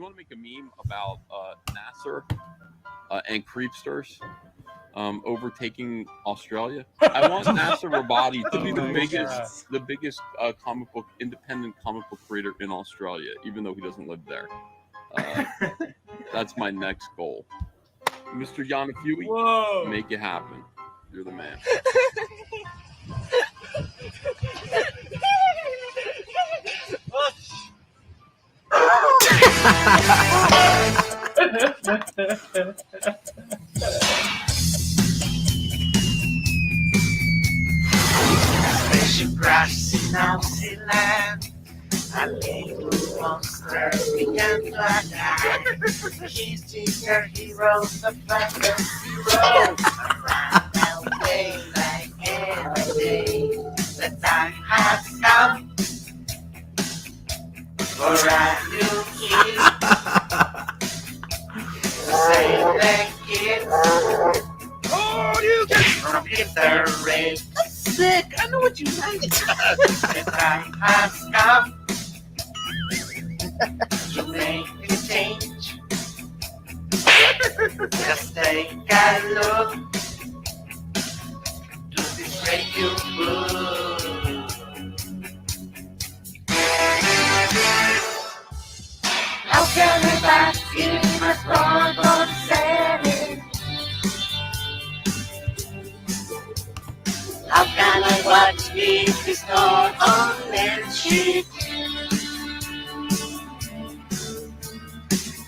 want to make a meme about Nasser and creepsters overtaking Australia, I want Nasser Rabadi to be the biggest independent comic book creator in Australia, even though he doesn't live there. That's my next goal. Mr. Yanafui, make it happen. You're the man. Spaceship crashes in New Zealand. A little monster began to attack. He's superheroes, the fastest hero. Around away like every day. The time has come for a new kid. Save the kids. Oh, you can from the rain. Sick, I know what you like. The time has come to make a change. Just take a look to this great new book. How can I bask in my scornful setting? How can I watch if it's not on their sheet?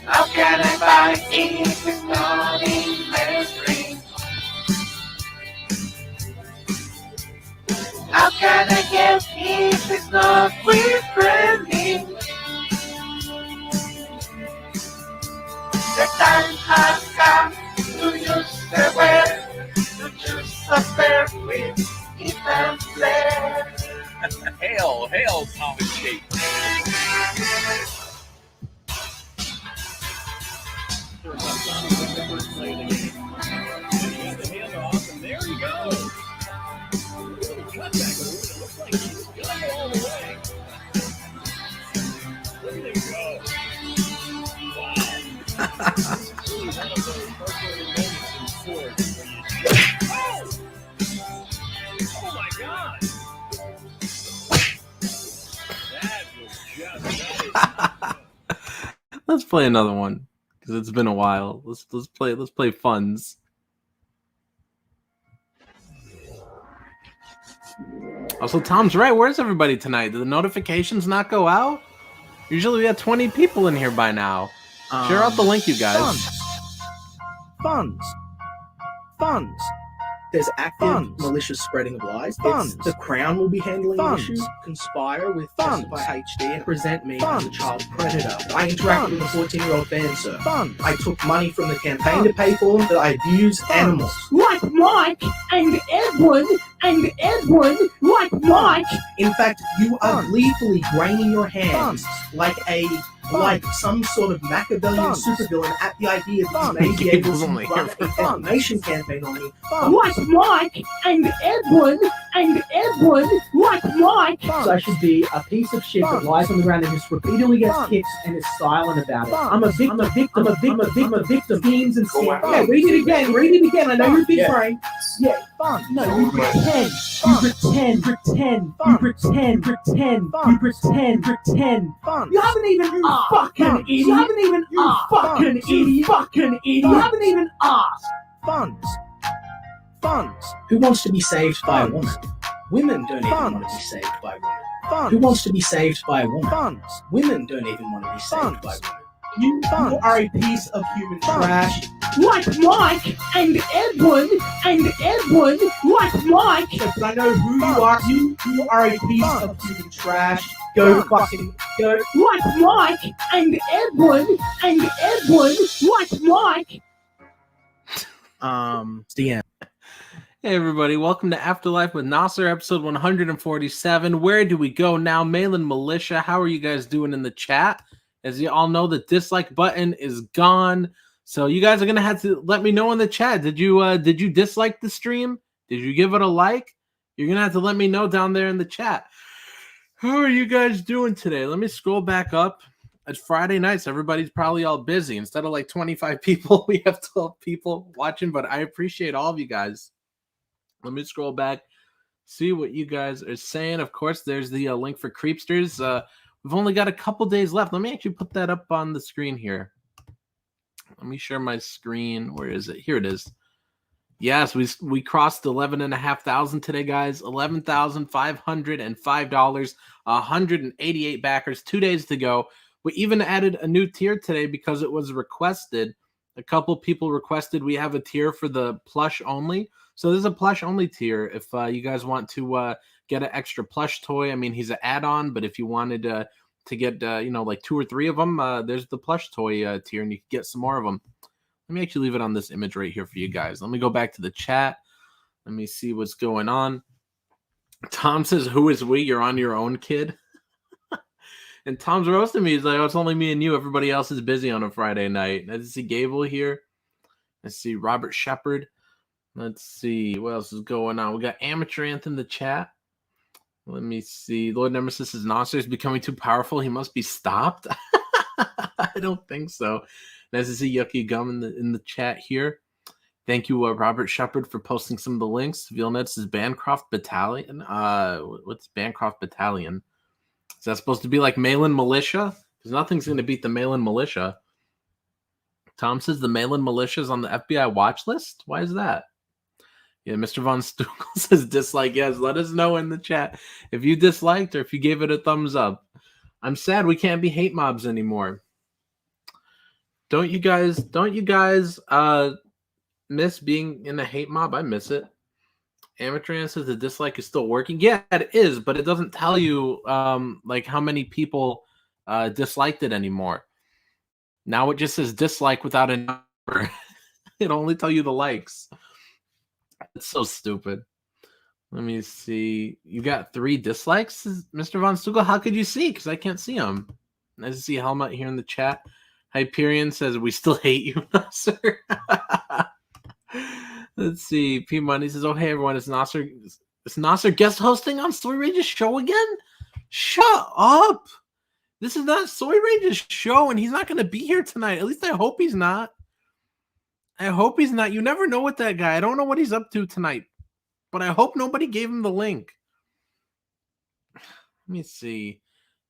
How can I buy if it's not in their screen? How can I get if it's not with branding? The time has come to use the web, to choose a pair with it and flair. Hail, comic shape. There he goes. Cut back. It looks like he's gonna go all the way. Look at him go. Wow. Really one of those heartbreaking moments in sports where you oh my God. That was just Let's play another one because it's been a while. Let's play Funds. Also, Tom's right. Where's everybody tonight? Did the notifications not go out? Usually we have 20 people in here by now. Share out the link, you guys. Funds. There's active malicious spreading of lies. The Crown will be handling the issue. Conspire with Justify HD and present me as a child predator. I interacted with a 14-year-old fan, sir. I took money from the campaign to pay for them, but I abuse animals. Like Mike and Edwin like Mike. In fact, you are gleefully graining your hands like some sort of Machiavellian supervillain at the idea that you may be able to run a defamation campaign on me. Like Mike and Edwin like Mike. So I should be a piece of shit that lies on the ground and just repeatedly gets kicks and is silent about it. I'm a victim. Schemes and schemes. Yeah, read it again. I know you're big brain. Yeah. No, you pretend. You haven't even fucking idiot. You haven't even asked. Funds. Who wants to be saved by a woman? Women don't even want to be saved by women. Who wants to be saved by a woman? Women don't even want to be saved by women. You are a piece of human trash. Like Mike and Edwin like Mike. But I know who you are. You are a piece of human trash. Go fucking go. Like Mike and Edwin like Mike. It's the end. Hey everybody, welcome to Afterlife with Nasser, episode 147. Where do we go now? Malin Militia, how are you guys doing in the chat? As you all know, the dislike button is gone. So you guys are gonna have to let me know in the chat. Did you dislike the stream? Did you give it a like? You're gonna have to let me know down there in the chat. How are you guys doing today? Let me scroll back up. It's Friday night, so everybody's probably all busy. Instead of like 25 people, we have 12 people watching, but I appreciate all of you guys. Let me scroll back, see what you guys are saying. Of course, there's the link for Creepsters. We've only got a couple days left. Let me actually put that up on the screen here. Let me share my screen. Where is it? Here it is. Yes, we crossed 11,500 today, guys. $11,505, 188 backers. 2 days to go. We even added a new tier today because it was requested. A couple people requested we have a tier for the plush only. So there's a plush only tier if you guys want to get an extra plush toy. I mean, he's an add-on, but if you wanted to get like 2 or 3 of them, there's the plush toy tier, and you can get some more of them. Let me actually leave it on this image right here for you guys. Let me go back to the chat. Let me see what's going on. Tom says, "Who is we? You're on your own, kid." And Tom's roasting me. He's like, "Oh, it's only me and you. Everybody else is busy on a Friday night." Let's see Gable here. Let's see Robert Shepard. Let's see what else is going on. We got Amateur Anth in the chat. Let me see. Lord Nemesis says Nasser is becoming too powerful. He must be stopped. I don't think so. Nice to see Yucky Gum in the chat here. Thank you, Robert Shepard, for posting some of the links. Vilnet says Bancroft Battalion. What's Bancroft Battalion? Is that supposed to be like Malin Militia? Because nothing's going to beat the Malin Militia. Tom says the Malin Militia is on the FBI watch list. Why is that? Yeah, Mr. Von Stugel says dislike. Yes, let us know in the chat if you disliked or if you gave it a thumbs up. I'm sad we can't be hate mobs anymore. Don't you guys miss being in a hate mob? I miss it. Amateur says the dislike is still working. Yeah, it is, but it doesn't tell you like how many people disliked it anymore. Now it just says dislike without a number. It'll only tell you the likes. It's so stupid. Let me see. You got 3 dislikes, Mr. Von Stugel? How could you see? Because I can't see them. Nice to see Helmut here in the chat. Hyperion says, we still hate you, Nasser. Let's see. P Money says, oh, hey, everyone. Is Nasser guest hosting on Soy Rage's show again? Shut up. This is not Soy Rage's show, and he's not going to be here tonight. At least I hope he's not. I hope he's not. You never know with that guy. I don't know what he's up to tonight, but I hope nobody gave him the link. Let me see.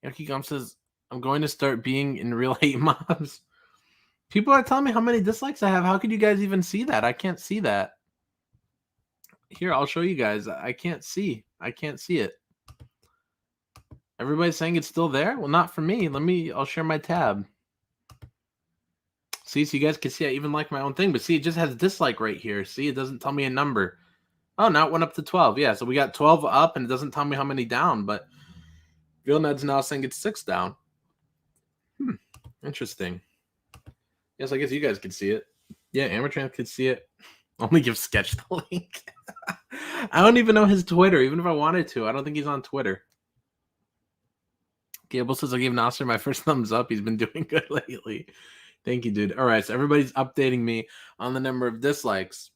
Yucky Gum says, I'm going to start being in real hate mobs. People are telling me how many dislikes I have. How could you guys even see that? I can't see that. Here, I'll show you guys. I can't see. I can't see it. Everybody's saying it's still there? Well, not for me. I'll share my tab. See, so you guys can see I even like my own thing. But see, it just has dislike right here. See, it doesn't tell me a number. Oh, now it went up to 12. Yeah, so we got 12 up, and it doesn't tell me how many down. But Vilned's now saying it's 6 down. Interesting. Yes, I guess you guys could see it. Yeah, Amateur could see it. Only give Sketch the link. I don't even know his Twitter, even if I wanted to. I don't think he's on Twitter. Gable says, I gave Nasser my first thumbs up. He's been doing good lately. Thank you, dude. All right, so everybody's updating me on the number of dislikes.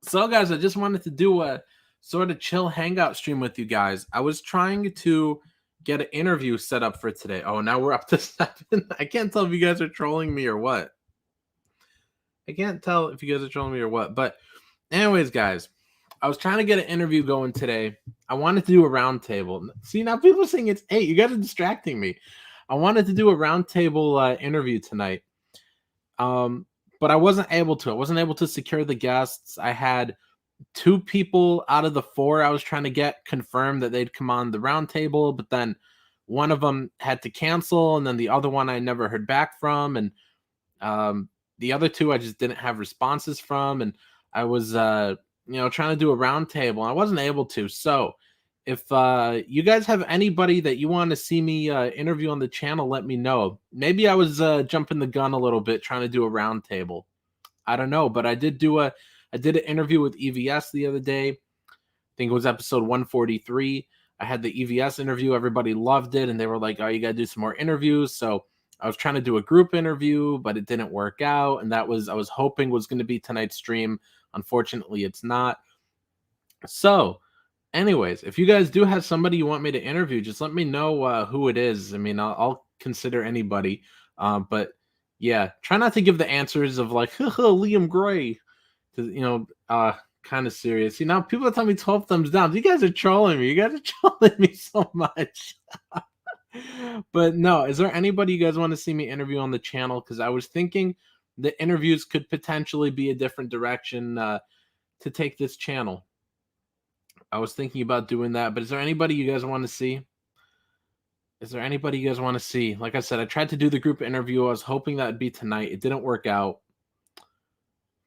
So, guys, I just wanted to do a sort of chill hangout stream with you guys. I was trying to get an interview set up for today. Oh, now we're up to 7. I can't tell if you guys are trolling me or what. But anyways, guys, I was trying to get an interview going today. I wanted to do a round table. See, now people are saying it's 8. You guys are distracting me. I wanted to do a round table interview tonight. But I wasn't able to. I wasn't able to secure the guests. I had 2 people out of the 4 I was trying to get confirmed that they'd come on the round table, but then one of them had to cancel, and then the other one I never heard back from, and the other 2 I just didn't have responses from, and I was trying to do a round table, and I wasn't able to. So if you guys have anybody that you want to see me interview on the channel, let me know. Maybe I was jumping the gun a little bit trying to do a round table. I don't know, but I did an interview with EVS the other day. I think it was episode 143. I had the EVS interview. Everybody loved it, and they were like, oh, you got to do some more interviews. So I was trying to do a group interview, but it didn't work out, and that was I was hoping was going to be tonight's stream. Unfortunately, it's not. So anyways, if you guys do have somebody you want me to interview, just let me know who it is. I mean, I'll consider anybody. But yeah, try not to give the answers of like Liam Gray, kind of serious. Now people tell me 12 thumbs down. You guys are trolling me. You guys are trolling me so much. But no, is there anybody you guys want to see me interview on the channel? Because I was thinking the interviews could potentially be a different direction to take this channel. I was thinking about doing that, but is there anybody you guys want to see? Is there anybody you guys want to see? Like I said, I tried to do the group interview. I was hoping that would be tonight. It didn't work out.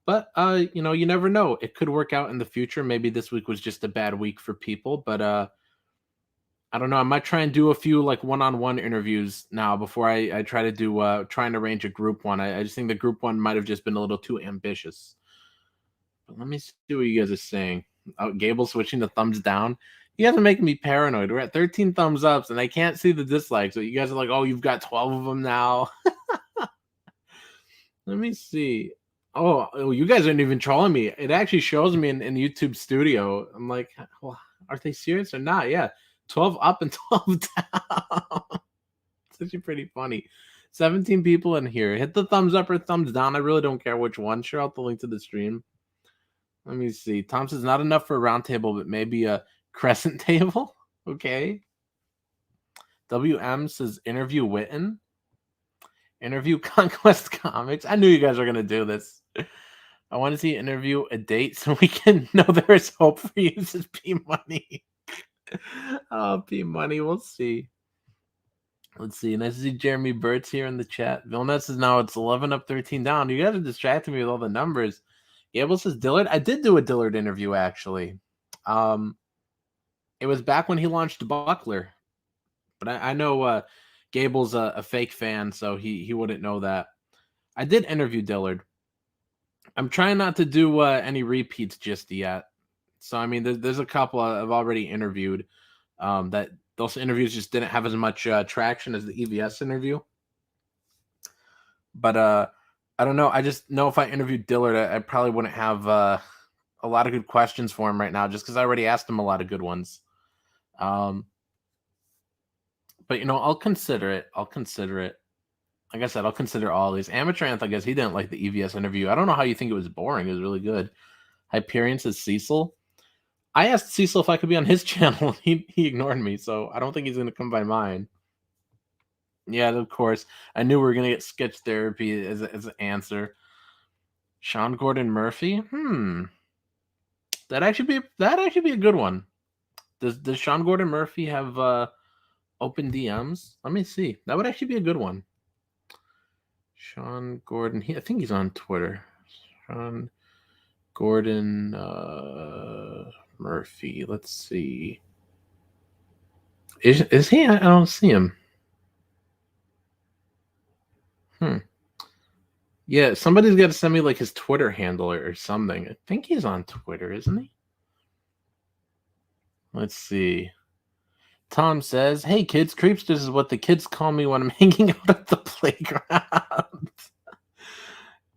But, you never know. It could work out in the future. Maybe this week was just a bad week for people. But I don't know. I might try and do a few like one-on-one interviews now before I try to do try and arrange a group one. I just think the group one might have just been a little too ambitious. But let me see what you guys are saying. Oh, Gable switching the thumbs down. You guys are making me paranoid. We're at 13 thumbs ups and I can't see the dislikes. So you guys are like, oh, you've got 12 of them now. Let me see. Oh, you guys aren't even trolling me. It actually shows me in YouTube Studio. I'm like, well, are they serious or not? Yeah. 12 up and 12 down. It's actually pretty funny. 17 people in here. Hit the thumbs up or thumbs down. I really don't care which one. Share out the link to the stream. Let me see. Tom says not enough for a round table, but maybe a crescent table. Okay. WM says interview Witten. Interview Conquest Comics. I knew you guys were going to do this. I want to see interview a date so we can know there is hope for you. Says P Money. Oh, P Money. We'll see. Let's see. Nice to see Jeremy Burt's here in the chat. Vilnet says now it's 11 up, 13 down. You guys are distracting me with all the numbers. Gable says Dillard. I did do a Dillard interview, actually. It was back when he launched Buckler. But I know Gable's a fake fan, so he wouldn't know that. I did interview Dillard. I'm trying not to do any repeats just yet. So, I mean, there's a couple I've already interviewed that those interviews just didn't have as much traction as the EVS interview. But I don't know. I just know if I interviewed Dillard, I probably wouldn't have a lot of good questions for him right now just because I already asked him a lot of good ones. But, I'll consider it. Like I said, I'll consider all these. Amatranth, I guess he didn't like the EVS interview. I don't know how you think it was boring. It was really good. Hyperion says Cecil. I asked Cecil if I could be on his channel. He ignored me, so I don't think he's going to come by mine. Yeah, of course. I knew we were going to get sketch therapy as an answer. Sean Gordon Murphy? That actually be a good one. Does Sean Gordon Murphy have open DMs? Let me see. That would actually be a good one. Sean Gordon. I think he's on Twitter. Sean Gordon Murphy. Let's see. Is he? I don't see him. Yeah, somebody's got to send me like his Twitter handle or something. I think he's on Twitter, isn't he? Let's see. Tom says, hey kids, creepsters is what the kids call me when I'm hanging out at the playground.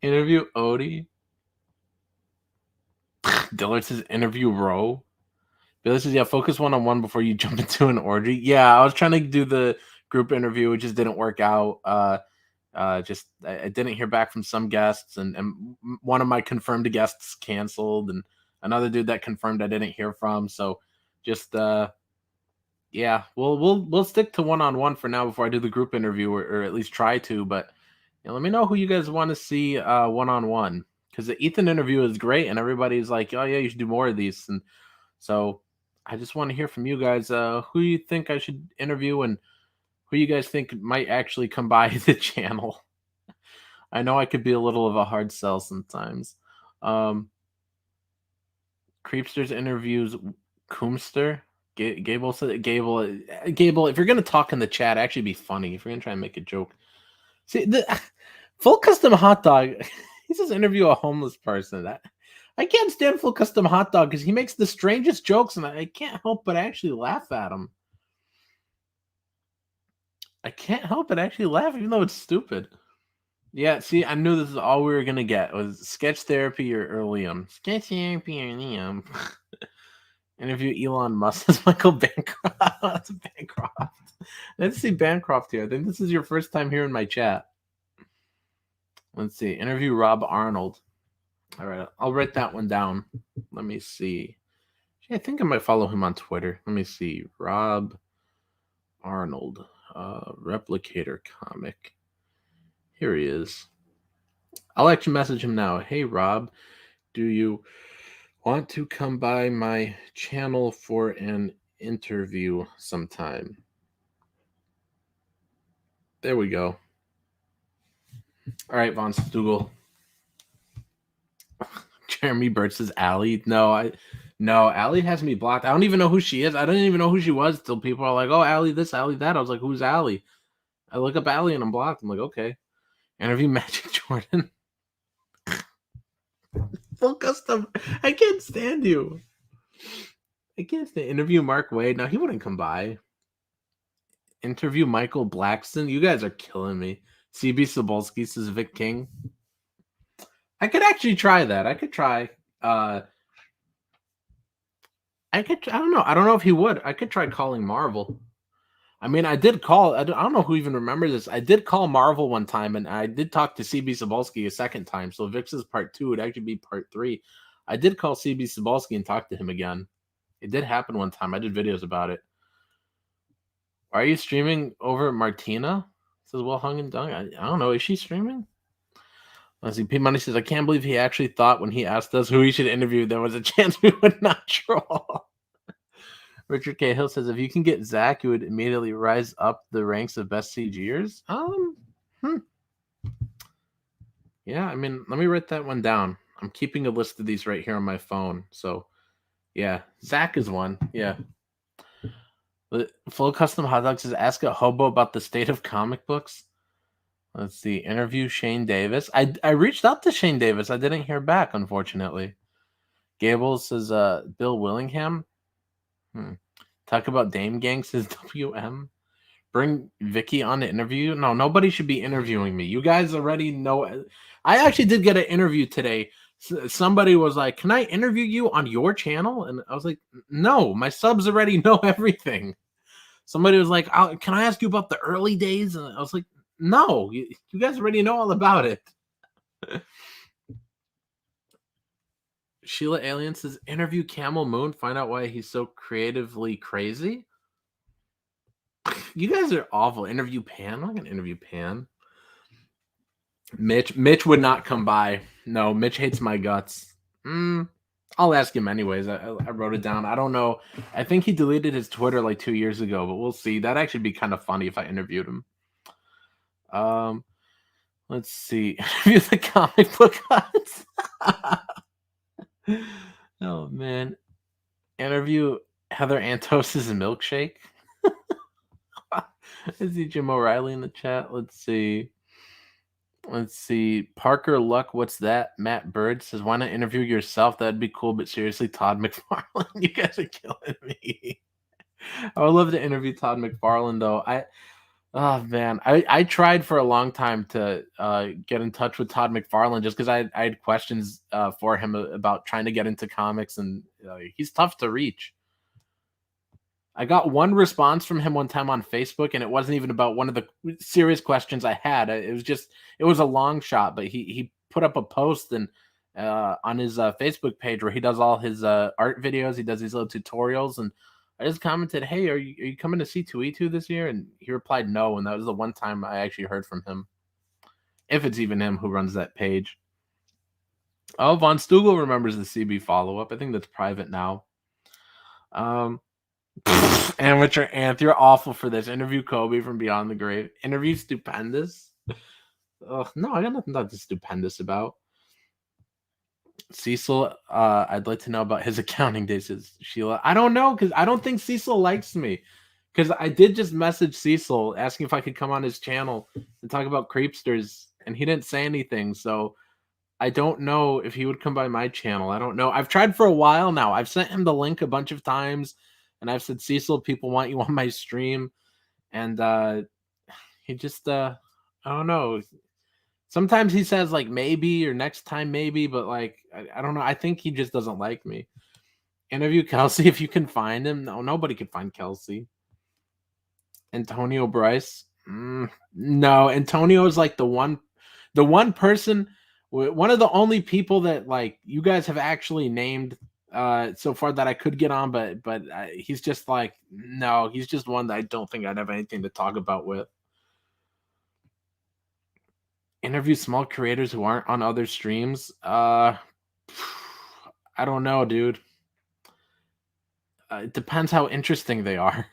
Interview Odie. Dillard says interview Roe. Billy says, yeah, focus one-on-one before you jump into an orgy. Yeah, I was trying to do the group interview. It just didn't work out. I didn't hear back from some guests, and one of my confirmed guests canceled, and another dude that confirmed I didn't hear from. So just yeah, we'll stick to one-on-one for now before I do the group interview, or at least try to. But let me know who you guys want to see one-on-one, because the Ethan interview is great, and everybody's like, oh yeah, you should do more of these. And so I just want to hear from you guys who you think I should interview and who you guys think might actually come by the channel. I know I could be a little of a hard sell sometimes. Creepsters interviews Coomster. Gable said, Gable, if you're going to talk in the chat, actually be funny. If you're going to try and make a joke. See, the Full Custom Hot Dog, he says interview a homeless person. I can't stand Full Custom Hot Dog because he makes the strangest jokes, and I can't help but actually laugh at him. I can't help but actually laugh, even though it's stupid. Yeah, see, I knew this is all we were going to get. Was sketch therapy or Liam. Sketch therapy or Liam. Interview Elon Musk as Michael Bancroft. That's Bancroft. Let's see Bancroft here. I think this is your first time here in my chat. Let's see. Interview Rob Arnold. All right, I'll write that one down. Let me see. I think I might follow him on Twitter. Let me see. Rob Arnold, Replicator comic. Here he is. I'll actually message him now. Hey, Rob, do you want to come by my channel for an interview sometime? There we go. All right, Von Stugel. Jeremy Burt says Allie. No, Allie has me blocked. I don't even know who she is. I didn't even know who she was till people are like, oh, Allie this, Allie that. I was like, who's Allie? I look up Allie and I'm blocked. I'm like, okay. Interview Magic Jordan. Full custom. I can't stand you. I can't stand. Interview Mark Wade. Now he wouldn't come by. Interview Michael Blackston. You guys are killing me. CB Sobolski says Vic King. I could actually try that. I could try. I don't know. I don't know if he would. I could try calling Marvel. I mean, I did call. I don't know who even remembers this. I did call Marvel one time, and I did talk to CB Sobolski a second time. So if Vic's is part 2, it'd actually be part 3. I did call CB Sobolski and talk to him again. It did happen one time. I did videos about it. Are you streaming over Martina? Says Well Hung and Dung. I don't know. Is she streaming? Let's see. P Money says, I can't believe he actually thought when he asked us who he should interview, there was a chance we would not troll. Richard K. Hill says, if you can get Zach, you would immediately rise up the ranks of best CGers. Yeah, I mean, let me write that one down. I'm keeping a list of these right here on my phone. So, yeah, Zach is one. Yeah. Full Custom Hot Dog says, ask a hobo about the state of comic books. Let's see. Interview Shane Davis. I reached out to Shane Davis. I didn't hear back, unfortunately. Gable says, Bill Willingham. Talk about Dame Gang says WM. Bring Vicky on the interview. No, nobody should be interviewing me. You guys already know. I actually did get an interview today. Somebody was like, can I interview you on your channel? And I was like, no, my subs already know everything. Somebody was like, can I ask you about the early days? And I was like, no, you guys already know all about it. Sheila Alien says, interview Camel Moon, find out why he's so creatively crazy. You guys are awful. Interview Pan. I'm not going to interview Pan. Mitch would not come by. No, Mitch hates my guts. I'll ask him anyways. I wrote it down. I don't know. I think he deleted his Twitter like 2 years ago, but we'll see. That'd actually be kind of funny if I interviewed him. Let's see. Interview the comic book huts. Oh, man. Interview Heather Antos' milkshake. I see Jim O'Reilly in the chat. Let's see. Parker Luck, what's that? Matt Bird says, why not interview yourself? That'd be cool, but seriously, Todd McFarlane, you guys are killing me. I would love to interview Todd McFarlane, though. I tried for a long time to get in touch with Todd McFarlane just because I had questions for him about trying to get into comics, and he's tough to reach. I got one response from him one time on Facebook, and it wasn't even about one of the serious questions I had. It was a long shot, but he put up a post and on his Facebook page where he does all his art videos. He does these little tutorials, and I just commented, hey, are you coming to C2E2 this year? And he replied no, and that was the one time I actually heard from him. If it's even him who runs that page. Oh, Von Stugel remembers the CB follow-up. I think that's private now. Amateur Anth, you're awful for this. Interview Kobe from Beyond the Grave. Interview Stupendous. Oh, no, I got nothing stupendous about. Cecil, I'd like to know about his accounting days, says Sheila. I don't know, because I don't think Cecil likes me. Because I did just message Cecil asking if I could come on his channel and talk about creepsters, and he didn't say anything, so I don't know if he would come by my channel. I don't know. I've tried for a while now. I've sent him the link a bunch of times, and I've said, Cecil, people want you on my stream, and he just, I don't know. Sometimes he says, like, maybe, or next time maybe, but, like, I don't know. I think he just doesn't like me. Interview Kelsey if you can find him. No, nobody can find Kelsey. Antonio Bryce. No, Antonio is like the one person, one of the only people that like you guys have actually named so far that I could get on, but he's just like, no, he's just one that I don't think I'd have anything to talk about with. Interview small creators who aren't on other streams. I don't know, dude. It depends how interesting they are.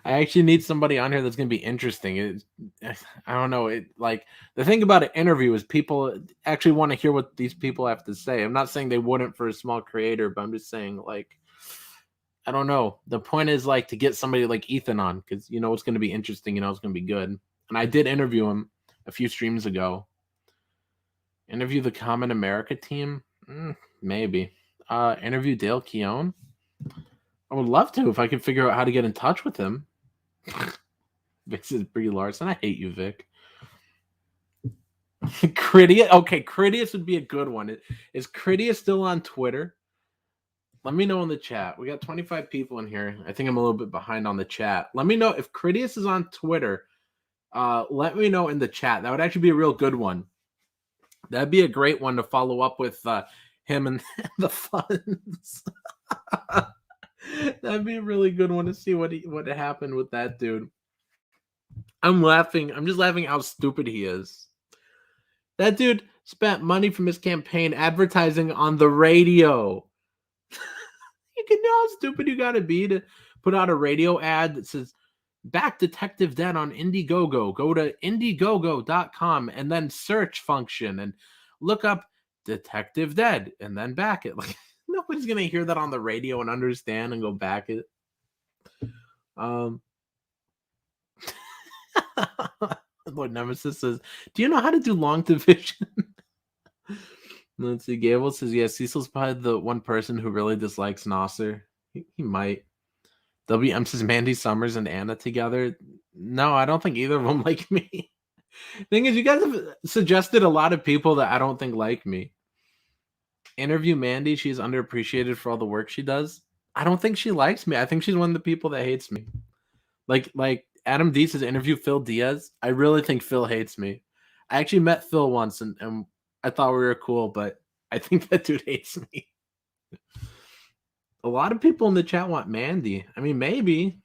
I actually need somebody on here that's going to be interesting. I don't know. Like the thing about an interview is people actually want to hear what these people have to say. I'm not saying they wouldn't for a small creator, but I'm just saying like, I don't know. The point is like to get somebody like Ethan on because you know it's going to be interesting. You know it's going to be good. And I did interview him a few streams ago. Interview the Common America team? Maybe. Interview Dale Keown? I would love to if I could figure out how to get in touch with him. Vic says Brie Larson. I hate you, Vic. Critias. Okay, Critias would be a good one. Is Critias still on Twitter? Let me know in the chat. We got 25 people in here. I think I'm a little bit behind on the chat. Let me know if Critias is on Twitter. Let me know in the chat. That would actually be a real good one. That'd be a great one to follow up with him and the funds. That'd be a really good one to see what happened with that dude. I'm laughing. I'm just laughing how stupid he is. That dude spent money from his campaign advertising on the radio. You can know how stupid you gotta be to put out a radio ad that says back Detective Dead on Indiegogo. Go to Indiegogo.com and then search function and look up Detective Dead and then back it. Like nobody's gonna hear that on the radio and understand and go back it. Lord Nemesis says, do you know how to do long division? Let's see. Gable says, yeah, Cecil's probably the one person who really dislikes Nasser. He might. WM says Mandy Summers and Anna together. No, I don't think either of them like me. Thing is, you guys have suggested a lot of people that I don't think like me. Interview Mandy. She's underappreciated for all the work she does. I don't think she likes me. I think she's one of the people that hates me. Like Adam D says, interview Phil Diaz. I really think Phil hates me. I actually met Phil once and I thought we were cool, but I think that dude hates me. A lot of people in the chat want Mandy. I mean, maybe.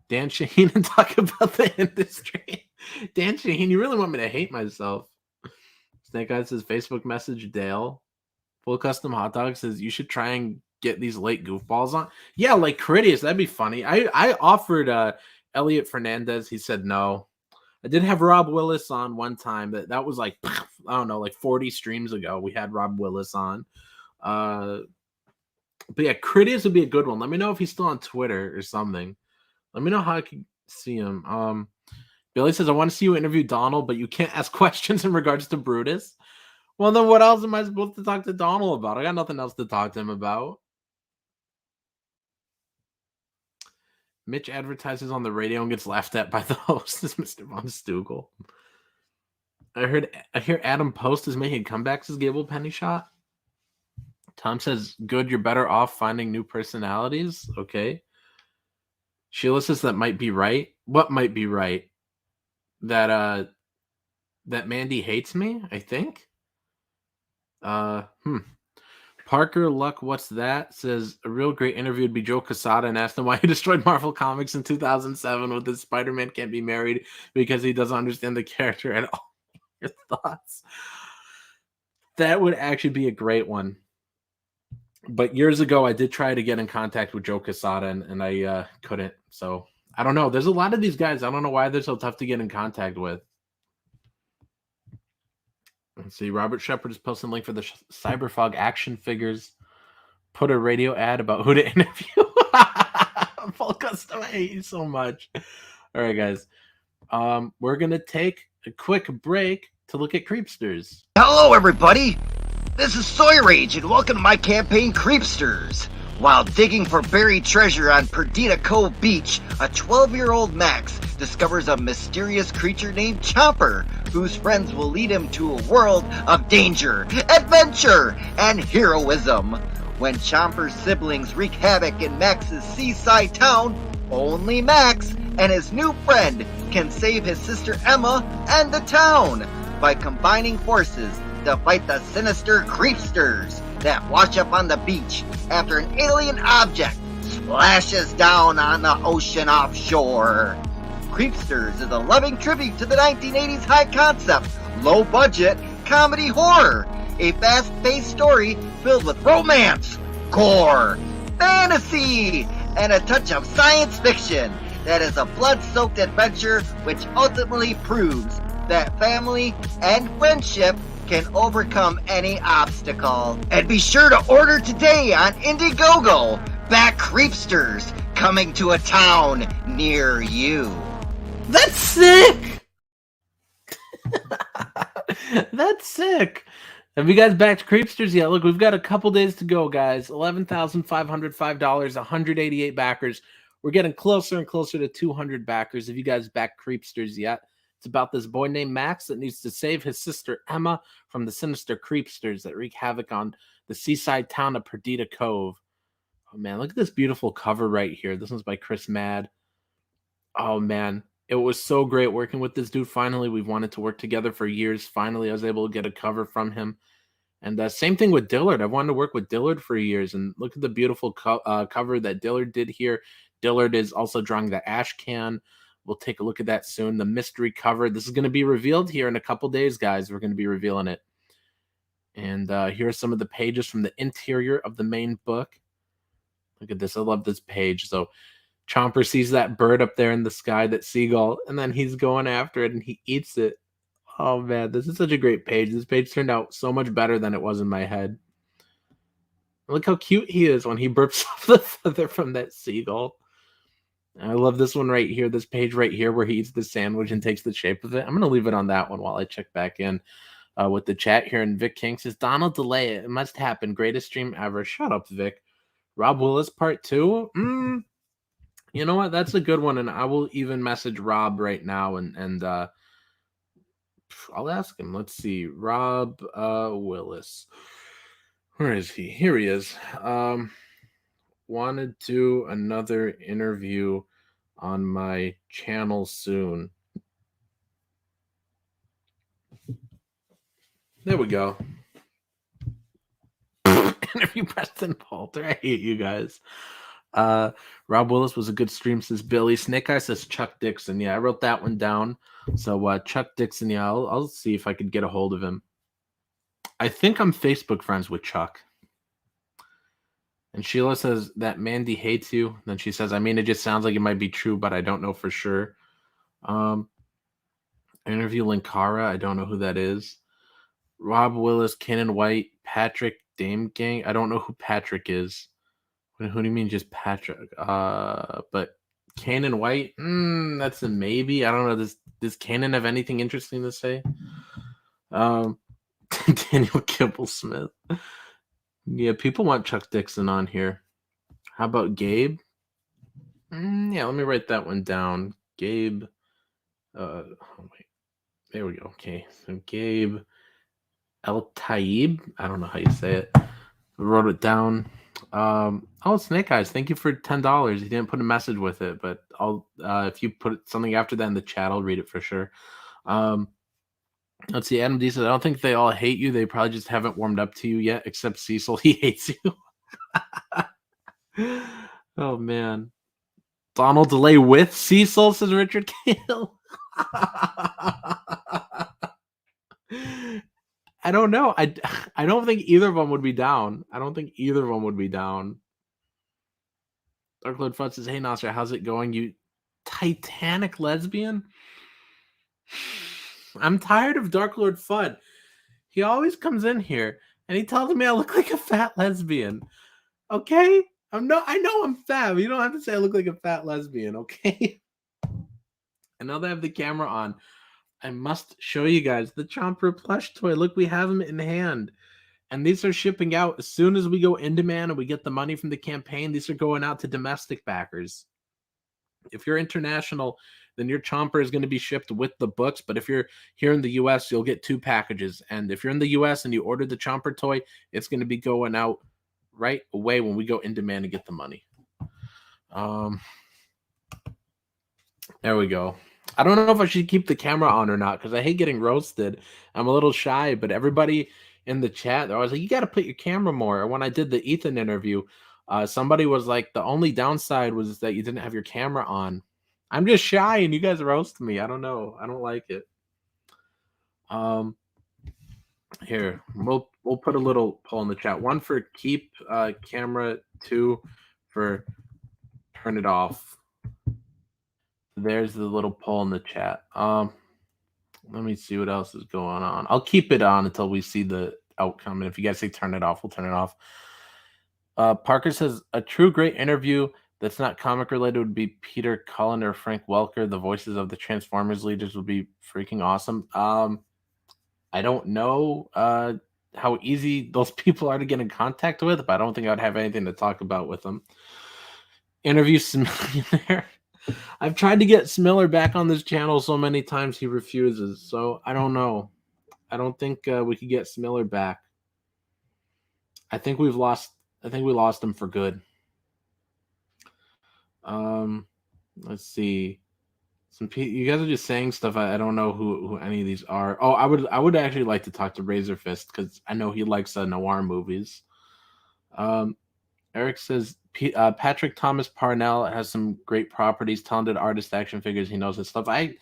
Dan Shaheen and talk about the industry. Dan Shaheen, you really want me to hate myself. Snake Eyes says, Facebook message Dale. Full Custom Hot Dog says, you should try and get these late goofballs on. Yeah, like Critias. That'd be funny. I offered Elliot Fernandez. He said no. I did have Rob Willis on one time. That was like, I don't know, like 40 streams ago. We had Rob Willis on. But yeah, Critias would be a good one. Let me know if he's still on Twitter or something. Let me know how I can see him. Billy says, I want to see you interview Donald, but you can't ask questions in regards to Brutus. Well, then what else am I supposed to talk to Donald about? I got nothing else to talk to him about. Mitch advertises on the radio and gets laughed at by the host. Is Mr. Von Stugel. I hear Adam Post is making comebacks as Gable Penny Shot. Tom says, good, you're better off finding new personalities. Okay. Sheila says that might be right. What might be right? That Mandy hates me, I think. Parker Luck, what's that? Says a real great interview would be Joe Quesada and asked him why he destroyed Marvel Comics in 2007 with his Spider-Man can't be married because he doesn't understand the character at all. Your thoughts? That would actually be a great one. But years ago, I did try to get in contact with Joe Quesada and I couldn't. So I don't know. There's a lot of these guys. I don't know why they're so tough to get in contact with. Let's see. Robert Shepard is posting a link for the Cyberfog action figures. Put a radio ad about who to interview. Full custom. I hate you so much. All right, guys. We're going to take a quick break to look at Creepsters. Hello, everybody. This is Soy Rage, and welcome to my campaign, Creepsters. While digging for buried treasure on Perdita Cove Beach, a 12-year-old Max discovers a mysterious creature named Chomper, whose friends will lead him to a world of danger, adventure, and heroism. When Chomper's siblings wreak havoc in Max's seaside town, only Max and his new friend can save his sister Emma and the town by combining forces to fight the sinister creepsters that wash up on the beach after an alien object splashes down on the ocean offshore. Creepsters is a loving tribute to the 1980s high-concept, low-budget comedy horror, a fast-paced story filled with romance, gore, fantasy, and a touch of science fiction that is a blood-soaked adventure which ultimately proves that family and friendship can overcome any obstacle. And be sure to order today on Indiegogo. Back Creepsters, coming to a town near you. That's sick. That's sick. Have you guys backed Creepsters yet? Look, we've got a couple days to go, guys. $11,505, 188 backers. We're getting closer and closer to 200 backers. Have you guys backed Creepsters yet? It's about this boy named Max that needs to save his sister Emma from the sinister creepsters that wreak havoc on the seaside town of Perdita Cove. Oh man, look at this beautiful cover right here. This one's by Chris Mad. Oh man, it was so great working with this dude. Finally, we've wanted to work together for years. Finally, I was able to get a cover from him. And same thing with Dillard. I've wanted to work with Dillard for years. And look at the beautiful cover that Dillard did here. Dillard is also drawing the ash can. We'll take a look at that soon. The mystery cover. This is going to be revealed here in a couple days, guys. We're going to be revealing it. And here are some of the pages from the interior of the main book. Look at this. I love this page. So Chomper sees that bird up there in the sky, that seagull, and then he's going after it and he eats it. Oh, man. This is such a great page. This page turned out so much better than it was in my head. Look how cute he is when he burps off the feather from that seagull. I love this one right here, this page right here where he eats the sandwich and takes the shape of it. I'm going to leave it on that one while I check back in with the chat here. And Vic King says, Donald Delay, it must happen. Greatest stream ever. Shut up, Vic. Rob Willis part 2? You know what? That's a good one. And I will even message Rob right now and I'll ask him. Let's see. Rob Willis. Where is he? Here he is. Want to do another interview on my channel soon. There we go. Interview Preston Poulter. I hate you guys. Rob Willis was a good stream, says Billy. Snake Eye says Chuck Dixon. Yeah, I wrote that one down. So Chuck Dixon, yeah, I'll see if I could get a hold of him. I think I'm Facebook friends with Chuck. And Sheila says that Mandy hates you. Then she says, I mean, it just sounds like it might be true, but I don't know for sure. Interview Linkara. I don't know who that is. Rob Willis, Kenan White, Patrick Dame Gang. I don't know who Patrick is. Who do you mean just Patrick? But Kenan White, that's a maybe. I don't know. Does Kenan have anything interesting to say? Daniel Kibble Smith. Yeah, people want Chuck Dixon on here. How about Gabe? Yeah, let me write that one down. Gabe. Oh, wait. There we go. Okay, so Gabe El Taib. I don't know how you say it. I wrote it down. Oh, Snake Eyes. Thank you for $10. He didn't put a message with it, but I'll if you put something after that in the chat, I'll read it for sure. Let's see. Adam D says, I don't think they all hate you. They probably just haven't warmed up to you yet, except Cecil. He hates you. Oh, man. Donald Delay with Cecil, says Richard Kale. I don't know. I don't think either of them would be down. Dark Lord Fudd says, hey, Nasser, how's it going? You Titanic lesbian? I'm tired of Dark Lord Fudd. He always comes in here and he tells me I look like a fat lesbian. Okay? I know I'm fat. You don't have to say I look like a fat lesbian, okay? And now that I have the camera on, I must show you guys the Chomper plush toy. Look, we have him in hand. And these are shipping out as soon as we go in demand and we get the money from the campaign. These are going out to domestic backers. If you're international, then your chomper is going to be shipped with the books. But if you're here in the US, you'll get 2 packages. And if you're in the US and you order the chomper toy, it's going to be going out right away when we go in demand and get the money. There we go. I don't know if I should keep the camera on or not because I hate getting roasted. I'm a little shy, but everybody in the chat, they're always like, you got to put your camera more. When I did the Ethan interview, somebody was like, the only downside was that you didn't have your camera on. I'm just shy and you guys roast me. I don't know. I don't like it. Here, we'll put a little poll in the chat. 1 for keep camera, 2 for turn it off. There's the little poll in the chat. Let me see what else is going on. I'll keep it on until we see the outcome. And if you guys say turn it off, we'll turn it off. Parker says, a true great interview that's not comic related would be Peter Cullen or Frank Welker. The voices of the Transformers leaders would be freaking awesome. I don't know how easy those people are to get in contact with, but I don't think I'd have anything to talk about with them. Interview Smillionaire. I've tried to get Smiller back on this channel so many times he refuses. So I don't know. I don't think we could get Smiller back. I think we lost him for good. Let's see. You guys are just saying stuff. I don't know who any of these are. Oh, I would actually like to talk to Razor Fist because I know he likes noir movies. Eric says Patrick Thomas Parnell has some great properties, talented artist, action figures. He knows his stuff. I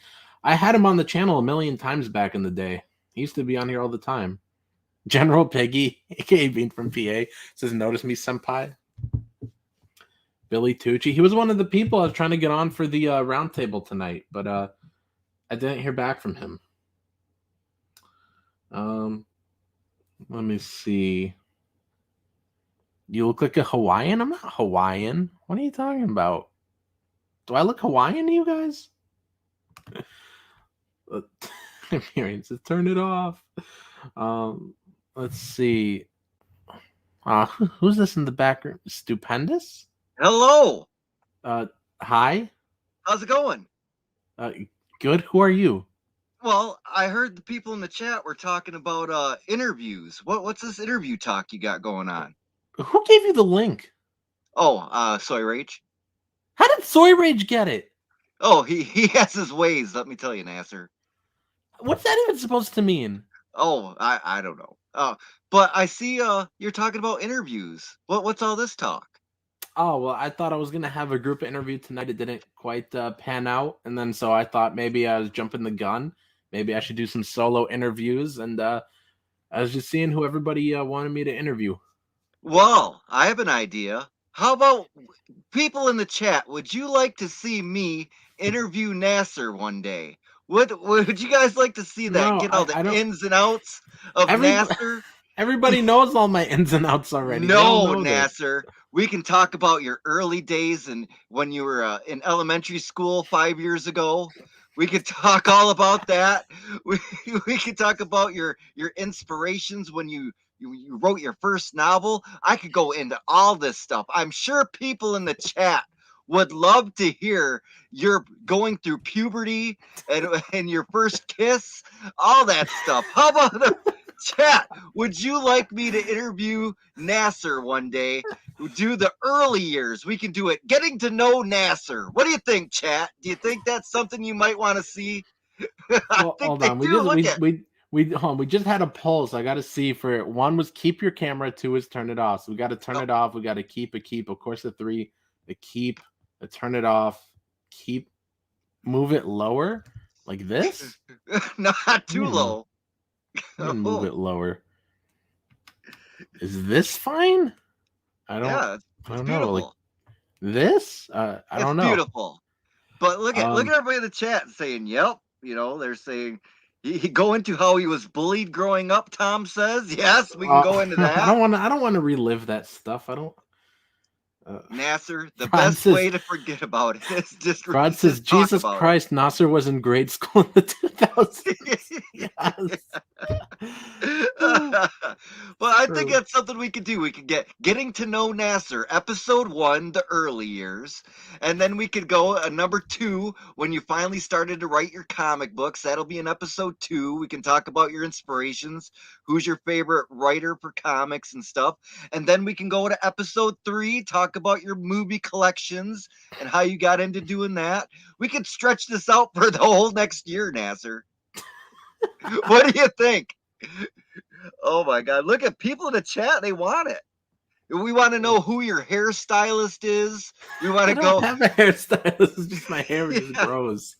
had him on the channel a million times back in the day. He used to be on here all the time. General Piggy, aka Bean from PA, says, "Notice me, senpai." Billy Tucci. He was one of the people I was trying to get on for the roundtable tonight, but I didn't hear back from him. Let me see. You look like a Hawaiian? I'm not Hawaiian. What are you talking about? Do I look Hawaiian to you guys? I'm hearing says turn it off. Let's see. Who's this in the background? Stupendous? Hello. Hi. How's it going? Good. Who are you? Well, I heard the people in the chat were talking about interviews. What's this interview talk you got going on? Who gave you the link? Oh, Soy Rage. How did Soy Rage get it? Oh, he has his ways, let me tell you, Nasser. What's that even supposed to mean? Oh, I don't know. But I see you're talking about interviews. What's all this talk? Oh, well, I thought I was going to have a group interview tonight. It didn't quite pan out. And then so I thought maybe I was jumping the gun. Maybe I should do some solo interviews. And I was just seeing who everybody wanted me to interview. Well, I have an idea. How about people in the chat? Would you like to see me interview Nasser one day? Would you guys like to see that? No, get all the ins and outs of Nasser? Everybody knows all my ins and outs already. No, Nasser. We can talk about your early days and when you were in elementary school 5 years ago. We could talk all about that. We could talk about your inspirations when you wrote your first novel. I could go into all this stuff. I'm sure people in the chat would love to hear you're going through puberty and your first kiss, all that stuff. How about the chat? Would you like me to interview Nasser one day? Do the early years. We can do it. Getting to know Nasser. What do you think, chat? Do you think that's something you might want to see? Well, hold on. We just had a poll, so I got to see for it. 1 was keep your camera, 2 is turn it off. So we got to turn it off. We got to keep. Of course, the 3, the keep, the turn it off, keep, move it lower like this. Not too low. Move it lower. Is this fine? I don't know. Like this? I don't know. It's beautiful. But look at everybody in the chat saying, "Yep." You know, they're saying he go into how he was bullied growing up. Tom says, "Yes, we can go into that." I don't want to relive that stuff. I don't. Nasser, the best way to forget about it is just. Rod says, "Jesus Christ, Nasser was in grade school in the 2000s." Yes. But I think that's something we could do. We could getting to know Nasser, episode 1, the early years, and then we could go number 2 when you finally started to write your comic books. That'll be in episode 2. We can talk about your inspirations, who's your favorite writer for comics and stuff, and then we can go to episode 3, talk about your movie collections and how you got into doing that. We could stretch this out for the whole next year, Nasser. What do you think? Oh my God! Look at people in the chat; they want it. We want to know who your hairstylist is. We want to go. I don't have a hairstylist. It's just my hair just grows.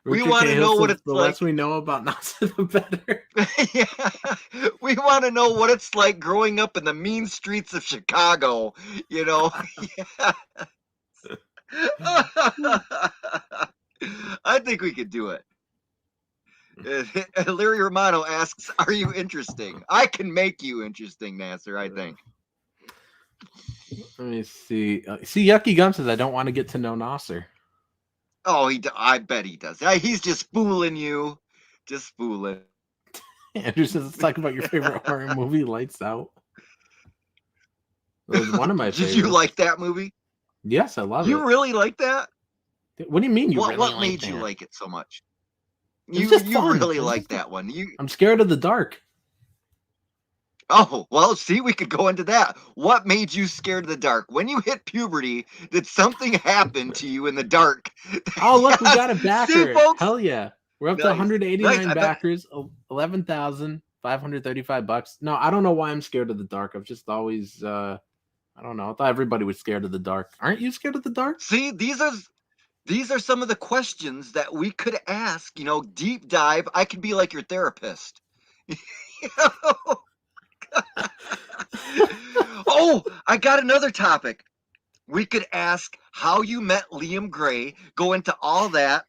We want to know what it's the like. less we know about Nasser, the better. Yeah. We want to know what it's like growing up in the mean streets of Chicago. You know. Yeah. I think we could do it. Larry Romano asks, "Are you interesting?" I can make you interesting, Nasser. I think. Let me see. See, Yucky Gum says, "I don't want to get to know Nasser." Oh, I bet he does. He's just fooling you. Just fooling. Andrew says, "Let's talk about your favorite horror movie, Lights Out." It was one of my favorites. Did you like that movie? Yes, I love it. You really like that? What do you mean? What made you like it so much? You fun. Really like that one. I'm scared of the dark. Oh, well, see, we could go into that. What made you scared of the dark? When you hit puberty, did something happen to you in the dark? Oh, look, we got a backer. See, folks? Hell yeah. We're up to 189 backers, 11,535 bucks. No, I don't know why I'm scared of the dark. I've just always, I don't know. I thought everybody was scared of the dark. Aren't you scared of the dark? See, these are some of the questions that we could ask, deep dive. I could be like your therapist. Oh, I got another topic. We could ask how you met Liam Gray, go into all that.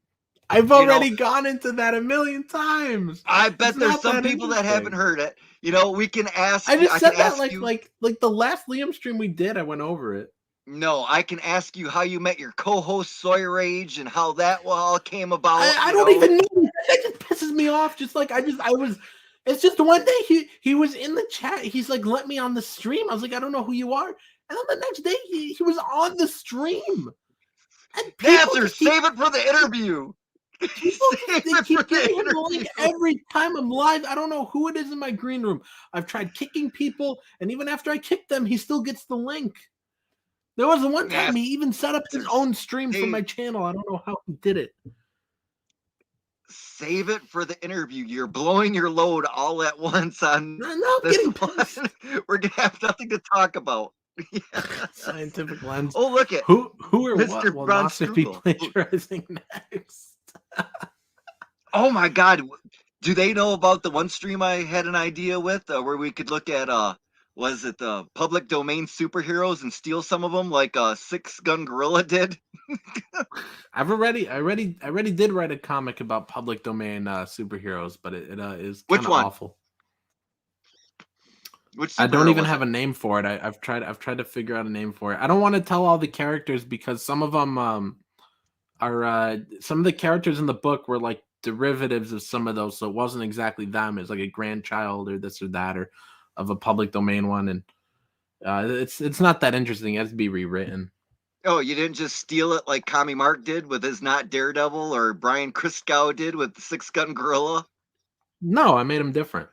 I've already gone into that a million times. I bet there's some people that haven't heard it. We can ask. I just said that like the last Liam stream we did, I went over it. No, I can ask you how you met your co-host Sawyer Age and how that all came about. I don't even know. That just pisses me off. Just like I was. It's just one day he was in the chat. He's like, "Let me on the stream." I was like, "I don't know who you are." And then the next day he was on the stream. Nasser, save it for the interview. People they keep giving him the link every time I'm live. I don't know who it is in my green room. I've tried kicking people, and even after I kick them, he still gets the link. There was one time he even set up his own stream for my channel. I don't know how he did it. Save it for the interview. You're blowing your load all at once on this one. We're gonna have nothing to talk about. Yeah. Scientific lens. Oh, look at who or Mr. what will Brown Nasser be plagiarizing next? Oh my God! Do they know about the one stream I had an idea with, where we could look at was it the public domain superheroes and steal some of them, like Six Gun Gorilla did? I already did write a comic about public domain superheroes, but it is kind of awful. Which I don't even have a name for it. I've tried to figure out a name for it. I don't want to tell all the characters because some of them are some of the characters in the book were like derivatives of some of those, so it wasn't exactly them. It's like a grandchild or this or that or of a public domain one, and it's not that interesting. It has to be rewritten. Oh, you didn't just steal it like Kami Mark did with his Not Daredevil or Brian Kriskow did with the Six Gun Gorilla? No, I made him different.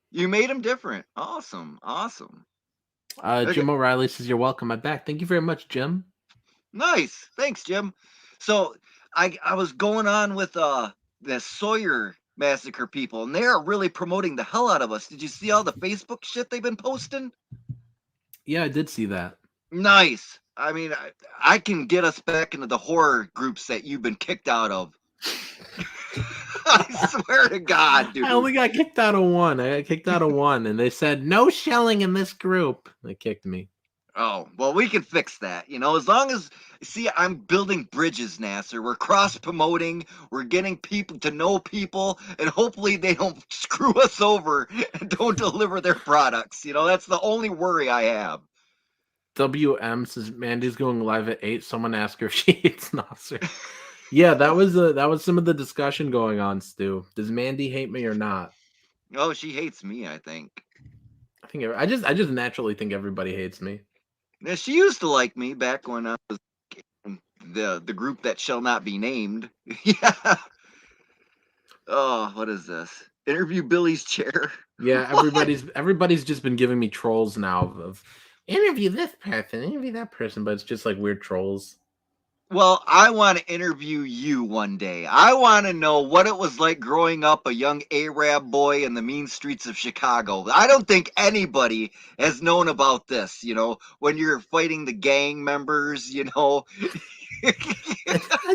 You made him different. Awesome. Okay. Jim O'Reilly says, "You're welcome. I'm back." Thank you very much, Jim. Nice. Thanks, Jim. So I was going on with the Sawyer Massacre people, and they're really promoting the hell out of us. Did you see all the Facebook shit they've been posting? Yeah, I did see that. Nice. I mean, I can get us back into the horror groups that you've been kicked out of. I swear to God, dude. I only got kicked out of one. I got kicked out of one, and they said, "No shelling in this group." They kicked me. Oh, well, we can fix that. As long as, see, I'm building bridges, Nasser. We're cross-promoting. We're getting people to know people, and hopefully they don't screw us over and don't deliver their products. That's the only worry I have. WM says, "Mandy's going live at 8. Someone ask her if she hates Nasser." Yeah, that was some of the discussion going on, Stu. Does Mandy hate me or not? Oh, she hates me, I think. think I just naturally think everybody hates me. Now, she used to like me back when I was in the group that shall not be named. Yeah. Oh, what is this? Interview Billy's chair. Yeah, everybody's just been giving me trolls now of interview this person, interview that person, but it's just like weird trolls. Well, I want to interview you one day. I want to know what it was like growing up a young Arab boy in the mean streets of Chicago. I don't think anybody has known about this, when you're fighting the gang members, I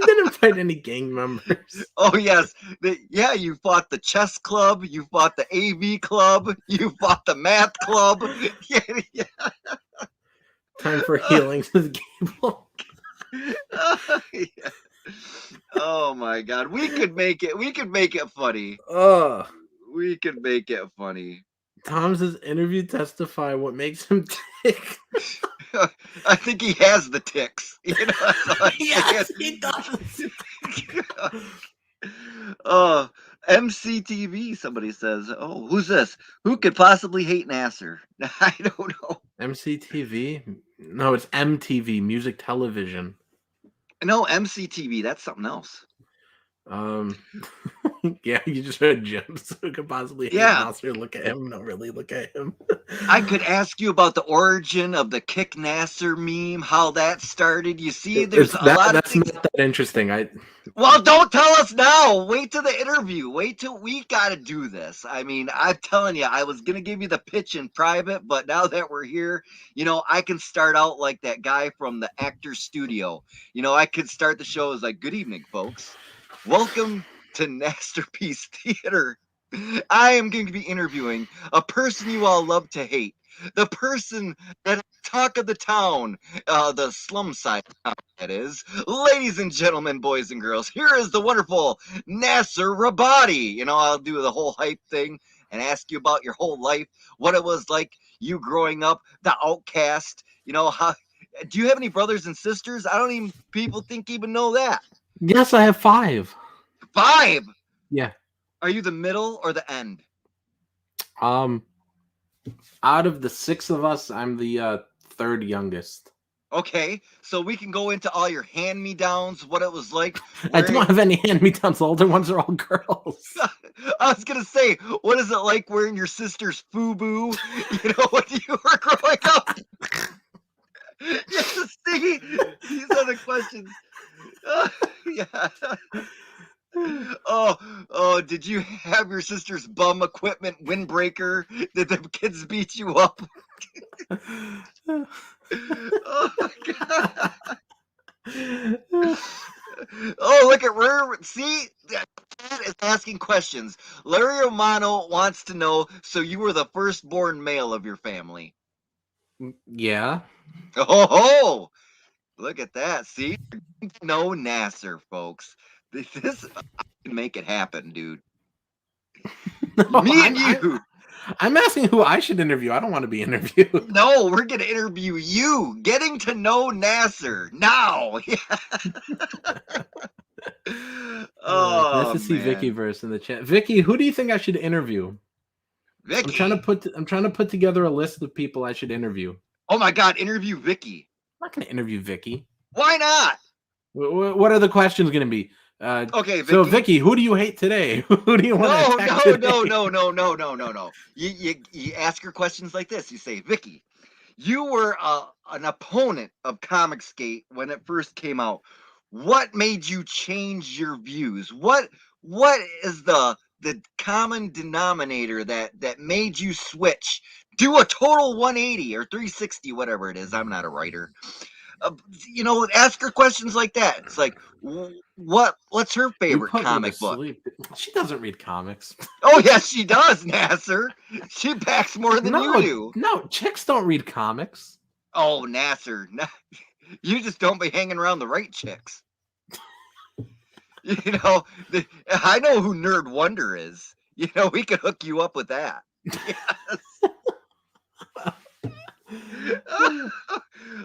didn't fight any gang members. Oh, yes. You fought the chess club. You fought the AV club. You fought the math club. Yeah. Time for healing to the game. Yeah. Oh my God, we could make it funny. We could make it funny. Tom says interview testify what makes him tick. I think he has the ticks. Yes, he does. MCTV, somebody says. Oh, who's this? Who could possibly hate Nasser? I don't know. MCTV? No, it's MTV, music television. No, MCTV, that's something else. Yeah, you just heard Gems. Who could possibly hate Nasser? Look at him. No, really, look at him. I could ask you about the origin of the Kick Nasser meme, how that started. You see, there's a lot of things. That's not that interesting. Well, don't tell us now. Wait till the interview. Wait till we got to do this. I mean, I'm telling you, I was going to give you the pitch in private, but now that we're here, I can start out like that guy from the Actors Studio. I could start the show as like, good evening, folks. Welcome to Masterpiece Theater. I am going to be interviewing a person you all love to hate. The person that is talk of the town, the slum side of town, that is. Ladies and gentlemen, boys and girls, here is the wonderful Nasser Rabadi. I'll do the whole hype thing and ask you about your whole life, what it was like you growing up, the outcast. How do you have any brothers and sisters? I don't even people even know that. Yes, I have 5. 5? Yeah. Are you the middle or the end? Out of the 6 of us, I'm the 3rd youngest. Okay, so we can go into all your hand-me-downs, what it was like. I don't have any hand-me-downs. The older ones are all girls. I was going to say, what is it like wearing your sister's FUBU? When you were growing up? Yes, see? These are the questions. Yeah. Oh, did you have your sister's bum equipment windbreaker? Did the kids beat you up? Oh my God. Oh, look at Larry. See, Dad is asking questions. Larry Romano wants to know, so you were the firstborn male of your family? Yeah. Oh, look at that. See, no Nasser, folks. This I can make it happen, dude. No, Me and you. I'm asking who I should interview. I don't want to be interviewed. No, we're gonna interview you. Getting to know Nasser now. Oh, nice to see Vicky verse in the chat. Vicky, who do you think I should interview? Vicky. I'm trying to put together a list of people I should interview. Oh my God, interview Vicky. I'm not gonna interview Vicky. Why not? What are the questions gonna be? Okay, Vicky. So Vicky, who do you hate today? Who do you want to attack today? No. You ask her questions like this. You say, Vicky, you were an opponent of Comicsgate when it first came out. What made you change your views? What is the common denominator that made you switch? Do a total 180 or 360, whatever it is. I'm not a writer. Ask her questions like that. It's like, what's her favorite comic book? She doesn't read comics. Oh, yes, she does, Nasser. She packs more than you do. No, chicks don't read comics. Oh, Nasser. You just don't be hanging around the right chicks. I know who Nerd Wonder is. We could hook you up with that. Yes.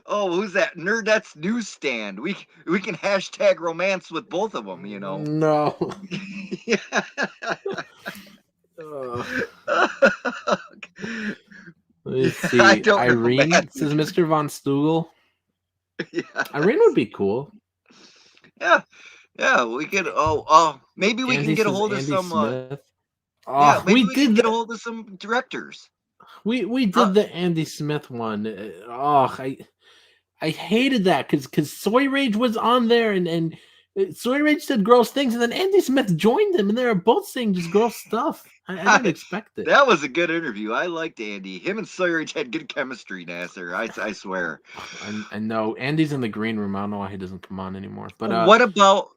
Oh, who's that? Nerdette's Newsstand. We can hashtag romance with both of them, No. Let's see. I don't know, Irene Matthew. says Mr. Von Stugel. Yeah. Irene would be cool. Yeah, we could. Maybe we Andy can get a says hold of Andy some. Smith. Yeah, Oh, maybe we we can did get a the hold of some directors. we did the Andy Smith one. I hated that because Soy Rage was on there and Soy Rage said gross things, and then Andy Smith joined him, and they were both saying just gross stuff. I didn't expect it. That was a good interview. I liked Andy. Him and Sawyer had good chemistry, Nasser. I swear. I know Andy's in the green room. I don't know why he doesn't come on anymore. But what about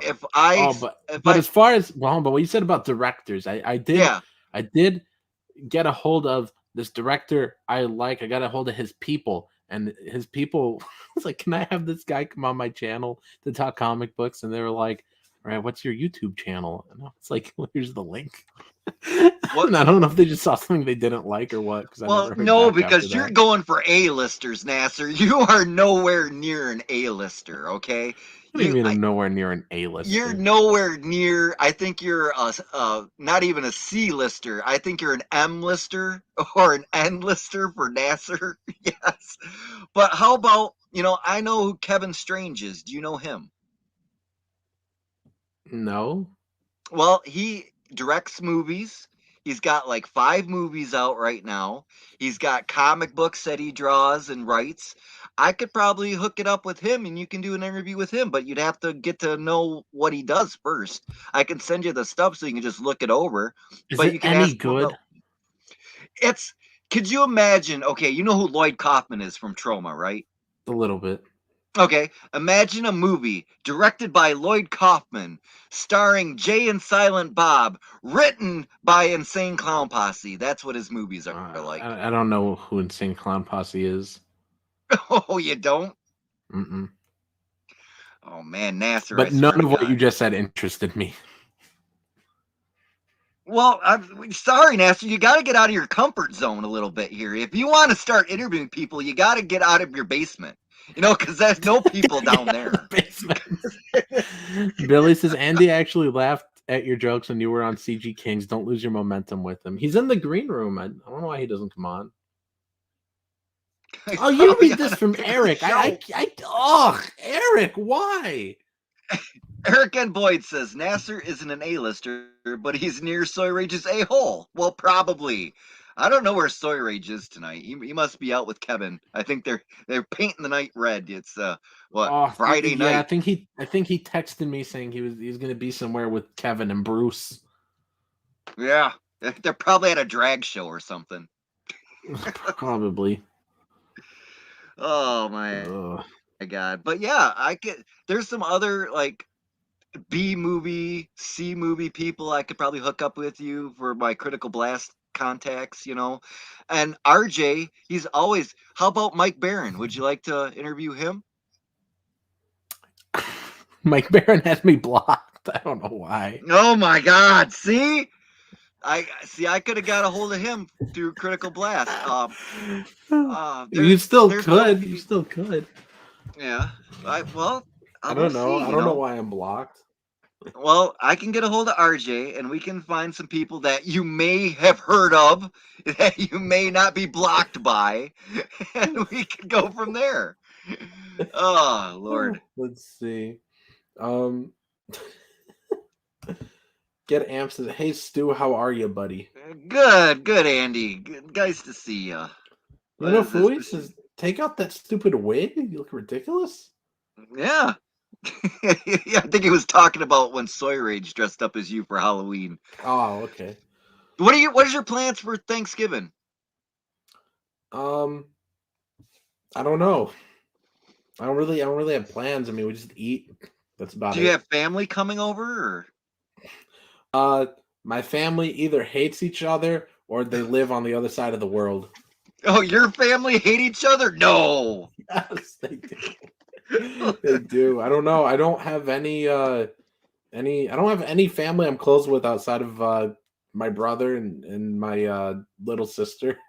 if I but as far as but what you said about directors, I did get a hold of this director I like. I got a hold of his people, and his people was like, "Can I have this guy come on my channel to talk comic books?" And they were like, "All right, what's your YouTube channel?" And I was like, well, "Here's the link." And I don't know if they just saw something they didn't like or what. Because you're going for A-listers, Nasser. You are nowhere near an A-lister. Okay. What do you mean I'm nowhere near an A-lister? You're nowhere near. I think you're not even a C-lister. I think you're an M-lister or an N-lister for Nasser. Yes. But how about, I know who Kevin Strange is. Do you know him? No. Well, he directs movies. He's got like 5 movies out right now. He's got comic books that he draws and writes. I could probably hook it up with him and you can do an interview with him, but you'd have to get to know what he does first. I can send you the stuff so you can just look it over. Is but it you can any ask good? Could you imagine? Okay, you know who Lloyd Kaufman is from Troma, right? A little bit. Okay, imagine a movie directed by Lloyd Kaufman, starring Jay and Silent Bob, written by Insane Clown Posse. That's what his movies are like. I don't know who Insane Clown Posse is. Oh, you don't? Mm-mm. Oh, man, Nasser. But none of what you just said interested me. Well, I'm sorry, Nasser. You got to get out of your comfort zone a little bit here. If you want to start interviewing people, you got to get out of your basement. Because there's no people down there. Billy says, Andy actually laughed at your jokes when you were on CG Kings. Don't lose your momentum with him. He's in the green room. I don't know why he doesn't come on. Oh, you read this from Eric. Eric, why? Eric N. Boyd says, Nasser isn't an A-lister, but he's near Soy Rage's A-hole. Well, probably. I don't know where Soy Rage is tonight. He must be out with Kevin. I think they're painting the night red. It's Friday night. Yeah, I think he texted me saying he was going to be somewhere with Kevin and Bruce. Yeah, they're probably at a drag show or something. Probably. Oh my God! But yeah, there's some other like B movie, C movie people I could probably hook up with you for my Critical Blast contacts, and RJ, he's always. How about Mike Barron? Would you like to interview him? Mike Barron has me blocked. I don't know why. Oh my God! See, I could have got a hold of him through Critical Blast. You still could. You still could. Yeah. I don't know. I don't know why I'm blocked. Well, I can get a hold of RJ, and we can find some people that you may have heard of, that you may not be blocked by, and we can go from there. Oh, Lord. Let's see. Get Amp says, hey, Stu, how are you, buddy? Good, Andy. Good, nice to see you. You know, Fooey says, take out that stupid wig. You look ridiculous. Yeah. Yeah, I think he was talking about when Soy Rage dressed up as you for Halloween. Oh, okay. What is your plans for Thanksgiving? I don't know. I don't really have plans. I mean, we just eat. That's about it. Do you have family coming over, or? My family either hates each other or they live on the other side of the world. Oh, your family hate each other? No. Yes, they do. They do. I don't know. I don't have any I don't have any family I'm close with outside of my brother and my little sister.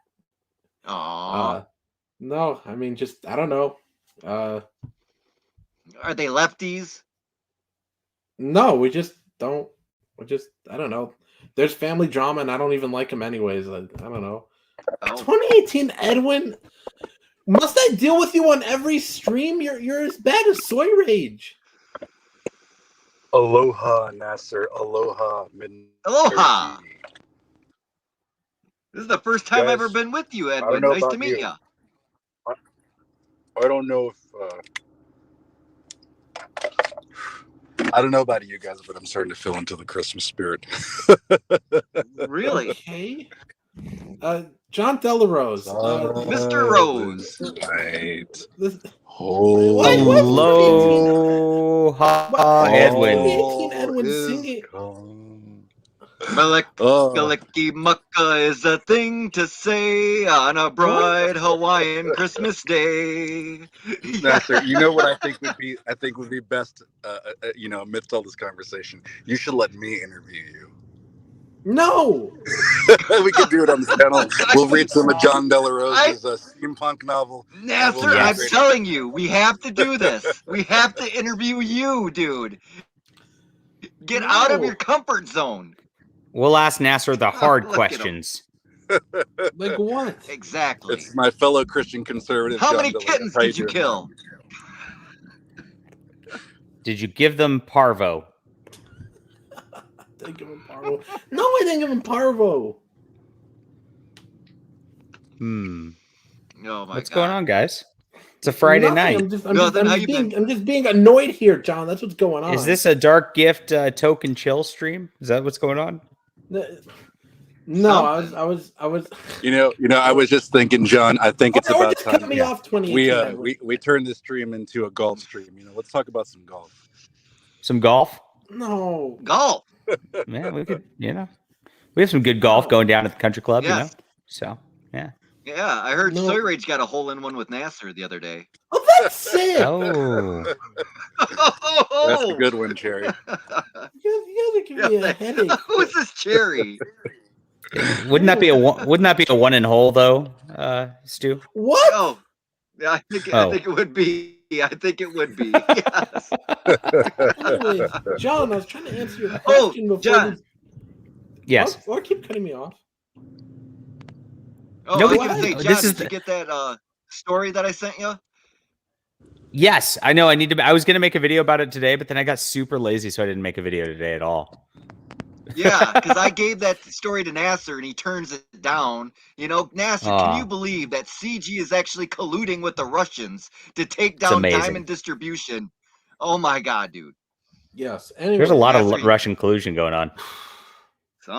Aww. No, I mean, just I don't know. Are they lefties? No, we just don't. I don't know. There's family drama, and I don't even like them anyways. I don't know. 2018 Edwin, must I deal with you on every stream? You're as bad as Soy Rage. Aloha, Nasser. Aloha, Midnight. Aloha. This is the first time I've ever Guys, been with you, I don't Edwin. know Nice to about meet you. you. I don't know if I don't know about you guys, but I'm starting to feel into the Christmas spirit. Really? Okay. John Delarose. Mr. Rose. Right. Aloha, Edwin. 2018 Edwin singing. Maliki mucka is a thing to say on a bright Hawaiian Christmas day. Nasser, you know what I think would be best, amidst all this conversation. You should let me interview you. No. We could do it on the channel. We'll read some of John Delarose's steampunk novel. Nasser, I'm telling you, we have to do this. We have to interview you, dude. Get out of your comfort zone. We'll ask Nasser the hard questions. Like what? Exactly. It's my fellow Christian conservative. How John many Delarose. kittens How did you doing, kill? Did you give them parvo? Didn't give him parvo. No, I didn't give him parvo. Oh my What's God. going on, guys? It's a Friday Nothing. night. I'm just being annoyed here, John. That's what's going on. Is this a dark gift token chill stream? Is that what's going on? No, I was. I was just thinking, John. I think it's about just time. cut me off 2018. We turned this stream into a golf stream. Let's talk about some golf. Some golf? No. Golf. Yeah, we could. We have some good golf going down at the country club. Yes. So yeah. Yeah, I heard Soy Rage got a hole-in-one with Nasser the other day. Oh, that's sick. Oh. That's a good one, Cherry. You gotta give me a headache. Who's this Cherry? Wouldn't that be a one in hole though, Stu? What? Oh, yeah, I think it would be. I think it would be. Yes. Anyway, John, I was trying to answer your question before. John. Yes. Or keep cutting me off. Oh, No, I can say, John, this is did you get that story that I sent you? Yes, I know. I was going to make a video about it today, but then I got super lazy, so I didn't make a video today at all. Yeah, because I gave that story to Nasser, and he turns it down. Nasser, can you believe that CG is actually colluding with the Russians to take down Diamond Distribution? Oh, my God, dude. Yes. Anyway, there's a lot of Russian collusion going on.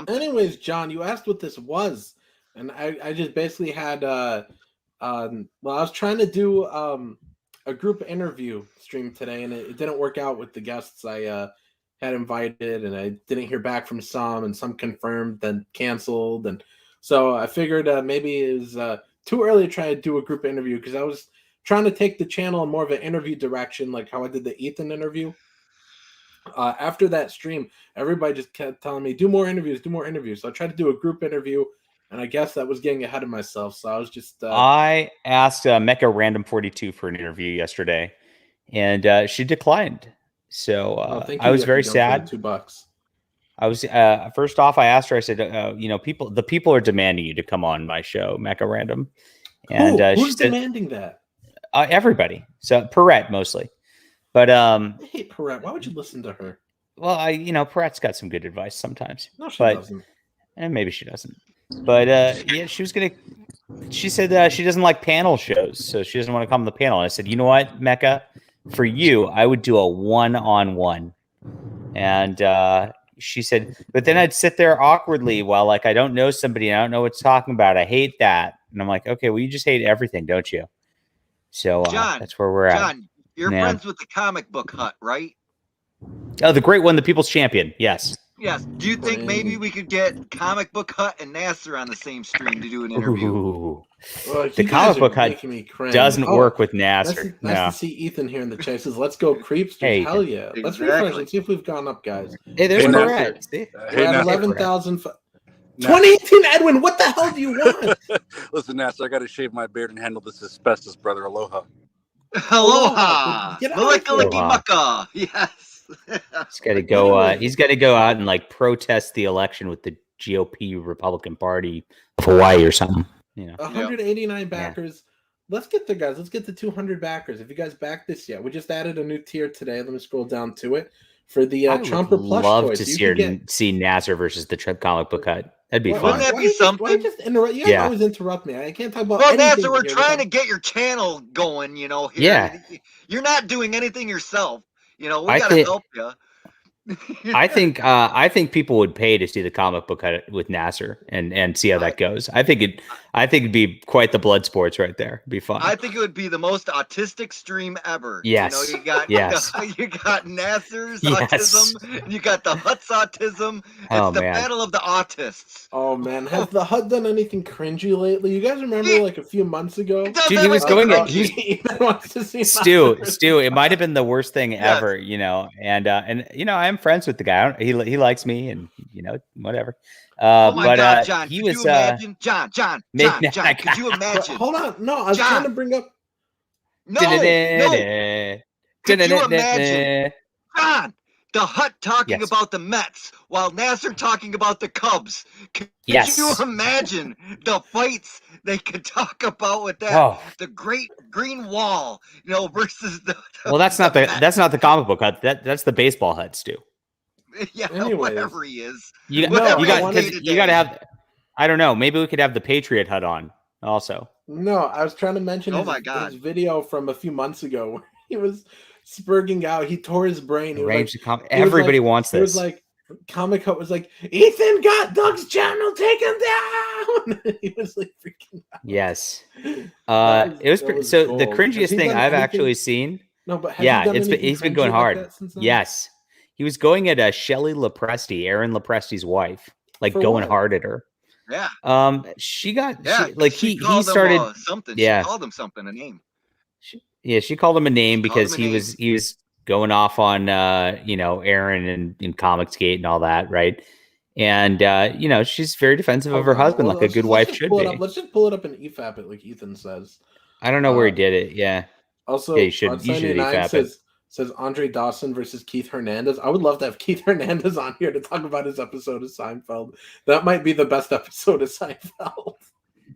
Anyways, John, you asked what this was, and I just basically had I was trying to do a group interview stream today, and it didn't work out with the guests I had invited, and I didn't hear back from some, and some confirmed, then canceled, and so I figured maybe it was too early to try to do a group interview because I was trying to take the channel in more of an interview direction, like how I did the Ethan interview. After that stream, everybody just kept telling me, do more interviews. So I tried to do a group interview, and I guess that was getting ahead of myself. So I was just... I asked Mecha Random 42 for an interview yesterday, and she declined. So I was very sad. $2. I was first off, I asked her. I said, the people are demanding you to come on my show, Mecha Random, and who's demanding that? Everybody. So Perrette mostly. But I hate Perrette. Why would you listen to her? Well, Perrette's got some good advice sometimes. No, she doesn't. And maybe she doesn't. But she said she doesn't like panel shows, so she doesn't want to come on the panel. And I said, you know what, Mecca, for you, I would do a one-on-one. And she said, but then I'd sit there awkwardly while I don't know somebody and I don't know what it's talking about. I hate that. And I'm like, okay, well, you just hate everything, don't you? So John, that's where we're at. John, you're friends with the Comic Book Hut, right? Oh, the great one, the People's Champion. Yes. Yes. Do you think maybe we could get Comic Book Hut and Nasser on the same stream to do an interview? Well, the Comic Book Hut doesn't work with Nasser. Nice to see Ethan here in the chat. Says, let's go, creeps. Hey, hell yeah. Let's refresh and see if we've gone up, guys. Hey, there's Perrette. We're at 11,000. 2018 Edwin, what the hell do you want? Listen, Nasser, I got to shave my beard and handle this asbestos, brother. Aloha. Aloha. Malika. Yes. He's got to go. He's got to go out and protest the election with the GOP Republican Party of Hawaii or something. You know, 189 backers. Let's get there, guys. Let's get to 200 backers. If you guys backed this yet, we just added a new tier today. Let me scroll down to it for the Chomper plush love toys. to So see Nasser versus the Comic Book Hut. That'd be fun. Wouldn't that be something? Why just interrupt? You guys always interrupt me. I can't talk about. Well, anything Nasser, we're here trying without- to get your channel going. You know, here. Yeah. You're not doing anything yourself. You know, we I gotta think- help you. I think people would pay to see the Comic Book Hut with Nasser and see how that goes. I think it'd be quite the blood sports right there. It'd be fun. I think it would be the most autistic stream ever. Yes. You know, you got Nasser's Yes. autism. You got the Hut's autism. It's Oh, the man. battle of the autists. Oh man, has the Hut done anything cringy lately? You guys remember like a few months ago? Dude, he was going at Ethan wants to see Stu. It might have been the worst thing ever, you know. And you know, I'm friends with the guy. He likes me, and you know, whatever. Oh my God, John! He could was you imagine, John? John, could you But imagine? hold on, no, I was John. trying to bring up. No. Could you imagine, John? The Hut talking Yes. about the Mets while Nasser talking about the Cubs. Could Yes. you imagine the fights they could talk about with that? Oh. The Great Green Wall, you know, versus the Well, that's not the Comic Book Hut. That's the baseball Hut, Stu. yeah, Anyways. whatever he is. You Whatever got he is to have. I don't know. Maybe we could have the Patriot Hut on also. No, I was trying to mention Oh his, my God. his video from a few months ago where he was spurging out. He tore his brain. He was Range like, to com- he was Everybody like- wants It was this. like Comic Hut was like, Ethan got Doug's channel taken down. He was like freaking out. Yes. That It was that was so the gold. Has cringiest he thing done I've anything- actually seen. No, but has he Yeah, done he's anything been cringy going like hard. that since then? Yes, he was going at Shelley Lepresti, Aaron Lepresti's wife, like For going what? hard at her. Yeah, She got yeah. he called him, started. something. Yeah. She called him something, a name. She called him a name She called because him a he name. was going off on you know, Aaron and Comicsgate and all that, right? And you know, she's very defensive of her Hold on, husband, well, like a good wife should pull be. it up. Let's just pull it up in EFAP it, like Ethan says. I don't know where he did it. Yeah, Also, Yeah, you should Art79 EFAP it. says Andre Dawson versus Keith Hernandez. I would love to have Keith Hernandez on here to talk about his episode of Seinfeld. That might be the best episode of Seinfeld.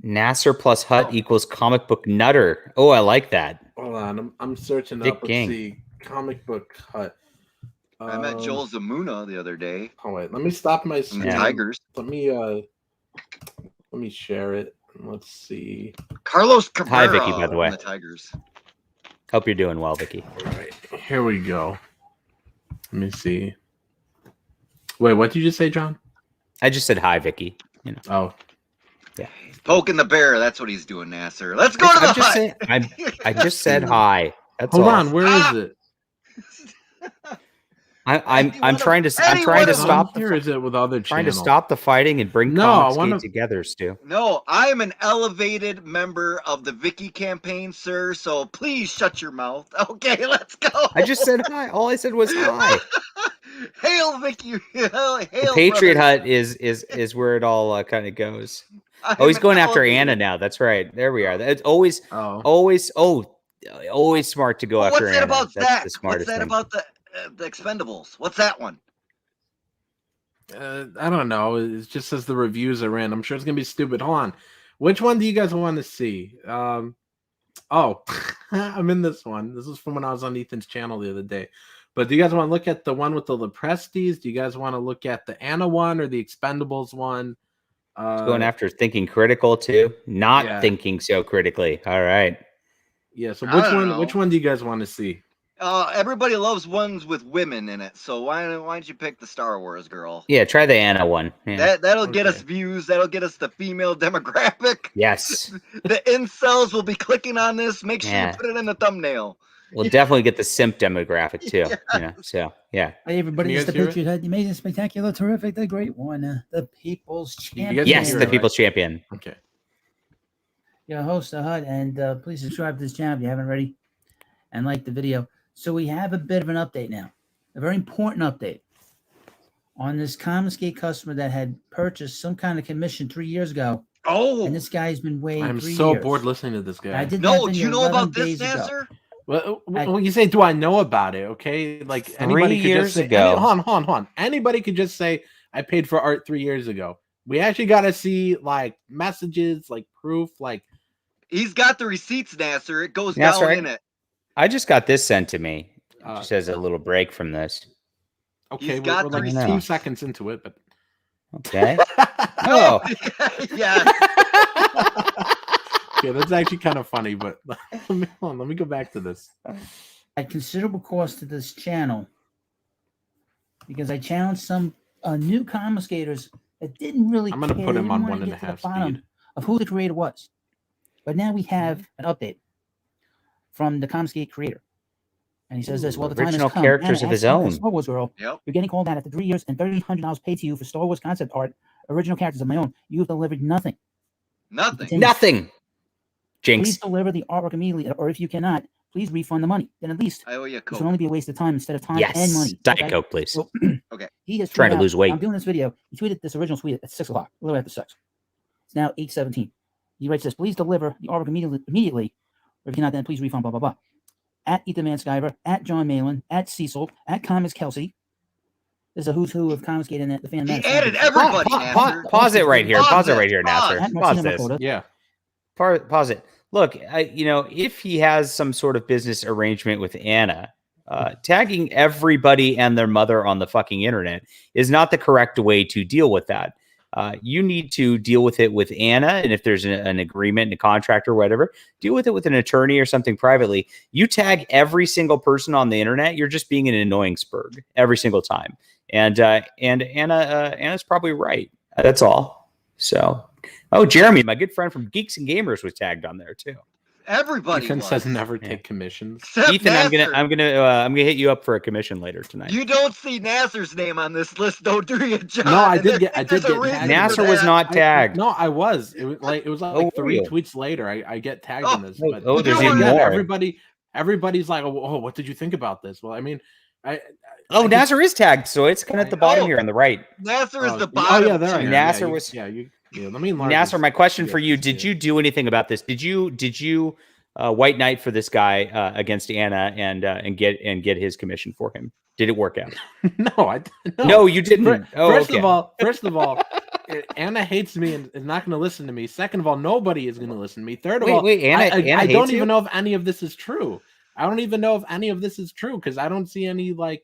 Nasser plus Hut equals comic book nutter. Oh, I like that. Hold on, I'm searching Dick up. Let's Gang. see, Comic Book Hut. I met Joel Zamuna the other day. Oh wait, let me stop my And screen. the Yeah. Tigers. Let me share it. Let's see. Carlos Cabrera. Hi, Vicky, by the way. on the Tigers. Hope you're doing well, Vicky. All right, here we go. Let me see. Wait, what did you say, John? I just said hi, Vicky. You know, Oh, Poking the bear. That's what he's doing, Nasser. Let's go to the I'm just Hut. saying. I just said hi. That's hold all. on. Where is it? I'm trying to stop Here is it with other trying to channels? stop the fighting and bring No, I Comicsgate wanna- together, Stu. No, I am an elevated member of the Vicky campaign, sir. So please shut your mouth. Okay, let's go. I just said hi. All I said was hi. Hail, Vicky. Hail, The Patriot brother. Hut is where it all kind of goes. I Oh, he's am going an after elevated- Anna now. That's right. There we are. It's always Oh, always smart to go What's after that Anna. about That's Zach? the What's smartest that thing. about the Expendables? What's that one? I don't know. It just says the reviews are in. I'm sure it's gonna be stupid. Hold on. Which one do you guys want to see? Oh, I'm in this one. This is from when I was on Ethan's channel the other day. But do you guys want to look at the one with the Leprestis? Do you guys want to look at the Anna one or the Expendables one? He's going after thinking critical too, not yeah. thinking so critically. All right. Yeah. So I which don't one? know. Which one do you guys want to see? Everybody loves ones with women in it. So why don't you pick the Star Wars girl? Yeah, try the Anna one. Yeah. That'll get us Okay. views. That'll get us the female demographic. Yes. The incels will be clicking on this. Make sure Yeah. you put it in the thumbnail. We'll definitely get the simp demographic too. You know, so yeah. Hey everybody, Can you it's the guys hear it? Patriot Hut, the amazing, spectacular, terrific, the great one, the people's You champion. guys Yes, hear the it, right? people's champion. Okay. Your host, the Hut, and please subscribe to this channel if you haven't already, and like the video. So we have a bit of an update now, a very important update on this Comicsgate customer that had purchased some kind of commission 3 years ago, Oh, and this guy's been waiting. I'm 3 so years. bored listening to this guy. I did no, that do you video know about 11 this, days ago. Nasser? Well, when you say, "Do I know about it?" Okay, like anybody could years just say, ago. Hold on. Anybody could just say, "I paid for art 3 years ago." We actually got to see like messages, like proof? Like, He's got the receipts, Nasser. It goes Nasser, down in it. I just got this sent to me. Just as a little break from this. Okay, we're like 2 seconds into it, but okay. Oh, yeah. Yeah, that's actually kind of funny. But let me go back to this. At considerable cost to this channel, because I challenged some new confiscators that didn't really. I'm going to put him on 1.5 speed of who the creator was, but now we have an update from the confiscate creator. And he says this, well, the time original has come. characters of his own. Star Wars girl, yep. You're getting called out after 3 years and $1,300 paid to you for Star Wars concept art, original characters of my own. You've delivered nothing. Nothing. Jinx. Please deliver the artwork immediately, or if you cannot, please refund the money. Then at least I owe you a it Coke. should only be a waste of time instead of time Yes. and money. Diet Coke, please. So, okay. He has trying to tweeted lose out, weight. I'm doing this video. He tweeted this original tweet at 6 o'clock, a little after 6. It's now 8:17. He writes this, please deliver the artwork immediately, or if you cannot, then please refund, blah, blah, blah. At Ethan Manskyver, at John Malin, at Cecil, at Comics Kelsey. There's a who's who of Comics Gate and the fan. He added everybody. Pause it right here. Pause it right here, Nasser. Pause this. Yeah. Pause it. Look, if he has some sort of business arrangement with Anna, tagging everybody and their mother on the fucking internet is not the correct way to deal with that. You need to deal with it with Anna, and if there's an agreement, a contract or whatever, deal with it with an attorney or something privately. You tag every single person on the internet, you're just being an annoying spurg every single time. And Anna's probably right. That's all. So, Jeremy, my good friend from Geeks and Gamers, was tagged on there too. Everybody Ethan was. says never take commissions. Except Ethan, Nasser. I'm gonna hit you up for a commission later tonight. You don't see Nasser's name on this list, though, do you, John? No, I did get tagged. Nasser was not tagged. No, I was. It was like 3 tweets later. I get tagged in this. But there's even more. Everybody's like, oh, what did you think about this? Well, I mean, Nasser is tagged, so it's kind of at the bottom here on the right. Nasser is the bottom. Oh yeah, there. Nasser was. Let me. Nasser, my question for you: did you do anything about this? Did you white knight for this guy against Anna and get his commission for him? Did it work out? No, you didn't. First of all, Anna hates me and is not going to listen to me. Second of all, nobody is going to listen to me. Third of all, Anna I don't hates even you? know if any of this is true. I don't even know if any of this is true because I don't see any like.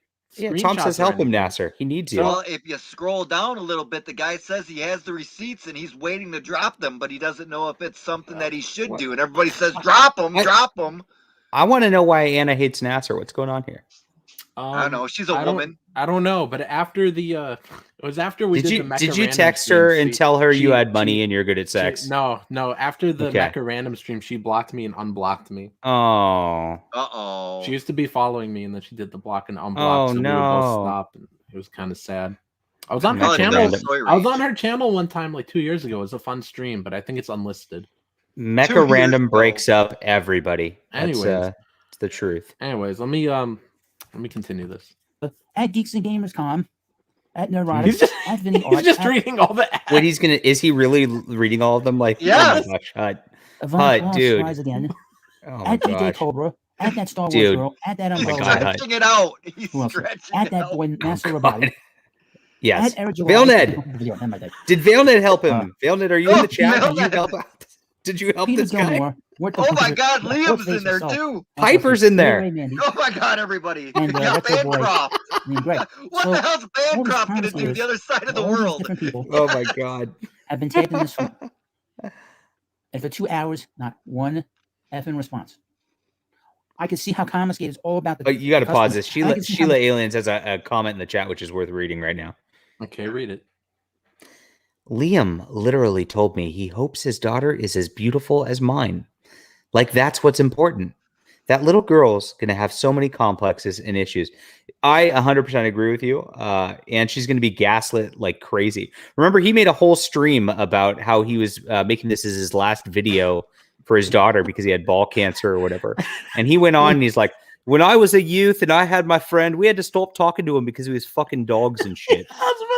Tom says help him, Nasser. He needs you. Well, if you scroll down a little bit, the guy says he has the receipts and he's waiting to drop them, but he doesn't know if it's something that he should do. And everybody says, drop them, drop them. I want to know why Anna hates Nasser. What's going on here? I don't know. She's a woman. I don't know, but after the it was after we did the Mecha Did you Random text stream, her and tell her you had money and you're good at sex? No. After the Mecha Random stream, she blocked me and unblocked me. Oh. Uh-oh. She used to be following me, and then she did the block and unblock. Oh, so we would no. both stop, and it was kind of sad. I was on her channel. I was on her channel one time, like 2 years ago. It was a fun stream, but I think it's unlisted. Mecha Random breaks up everybody. Anyways, it's the truth. Anyways, let me continue this. At Geeks and Gamers.com, at Neurotic, at Vinny Art. He's just reading all the ads. Wait, is he really reading all of them? Like, yes. Oh my gosh, Hut, dude. Again. Oh my at DJ gosh. Cobra, at that Star Wars Dude. girl, at that Oh my Umbrella. God, Stretching it out. He's Who else? stretching At it that out. boy, Nasser Rabadi. Yes. At Eric Vailned. Did Vailned help him? Vailned, are you in the chat? Did you help out? Did you help this guy? Oh my God, Liam's in there too. Piper's in there. Oh my God, everybody. And, You got Retro Boy. Bancroft. What the hell's Bancroft going to do the other side of the world? Different people Oh my God. have been taping this room. And for 2 hours, not one effing response. I can see how Comicsgate is all about the. You got to pause this. I can see how- Sheila Aliens has a comment in the chat which is worth reading right now. Okay, read it. Liam literally told me he hopes his daughter is as beautiful as mine. Like, that's what's important. That little girl's going to have so many complexes and issues. I 100% agree with you. And she's going to be gaslit like crazy. Remember, he made a whole stream about how he was making this as his last video for his daughter because he had ball cancer or whatever. And he went on and he's like, when I was a youth and I had my friend, we had to stop talking to him because he was fucking dogs and shit.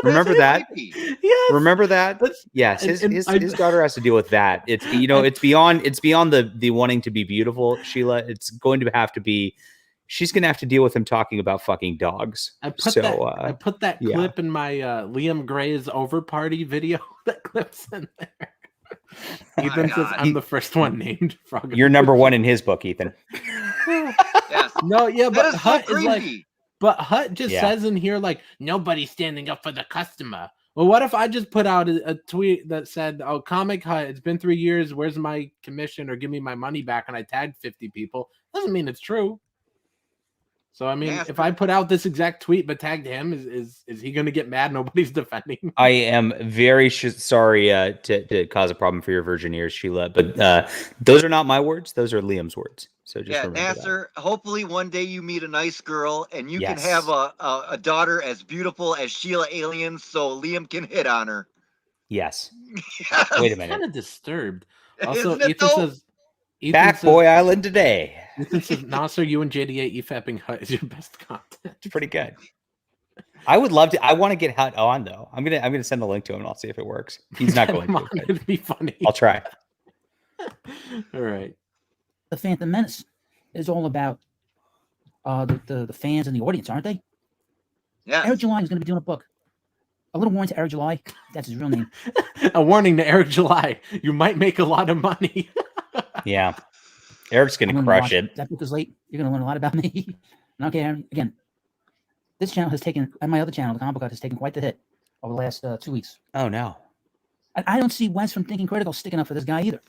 Remember that? Yes. Remember that? Yes. His daughter has to deal with that. It's it's beyond the wanting to be beautiful, Sheila. It's going to have to be. She's going to have to deal with him talking about fucking dogs. I put that clip in my Liam Gray's over party video. That clip's in there. Ethan says I'm the first one named Frog. You're number one in his book, Ethan. Yes. No, yeah, That but is so Hut is crazy. like, but Hut just says in here like nobody's standing up for the customer. Well, what if I just put out a tweet that said, "Oh, Comic Hut, it's been 3 years. Where's my commission or give me my money back?" And I tagged 50 people. Doesn't mean it's true. So I mean, if I put out this exact tweet but tagged him, is he going to get mad? Nobody's defending him? I am very sorry to cause a problem for your virgin ears, Sheila, but those are not my words. Those are Liam's words. So just remember Nasser, hopefully one day you meet a nice girl and you can Yes. have a daughter as beautiful as Sheila Aliens so Liam can hit on her. Yes. Yes. Wait a minute. Kind of disturbed. Also, Isn't it, Ethan though? says, Back Boy Island today. Ethan says, Nasser, you and JDA EFAPing Hut is your best content. It's pretty good. I would love to. I want to get Hut on though. I'm gonna send a link to him and I'll see if it works. He's not going to. It'd be funny. I'll try. All right. The Phantom Menace is all about the fans and the audience, aren't they? Yeah. Eric July is going to be doing a book. A little warning to Eric July. That's his real name. A warning to Eric July. You might make a lot of money. Yeah. Eric's going to crush it. That book is late. You're going to learn a lot about me. And okay, Aaron, again, this channel has taken, and my other channel, the Comic Book Hut, has taken quite the hit over the last 2 weeks. Oh, no. I don't see Wes from Thinking Critical sticking up for this guy either.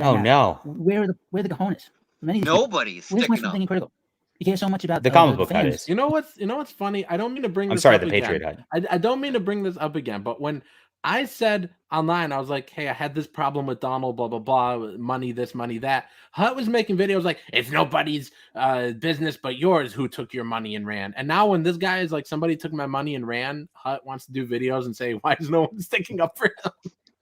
Oh, no. Where are the cojones? Nobody's Where's sticking Wes from up. Thinking Critical? You care so much about The Comic Book Hut fans. is. You know what's funny? I don't mean to bring I'm this sorry, up the again. Patriot Hut. I don't mean to bring this up again, but when I said online, I was like, hey, I had this problem with Donald, blah, blah, blah, money this, money that. Hut was making videos like, it's nobody's business but yours who took your money and ran. And now when this guy is like, somebody took my money and ran, Hut wants to do videos and say, why is no one sticking up for him?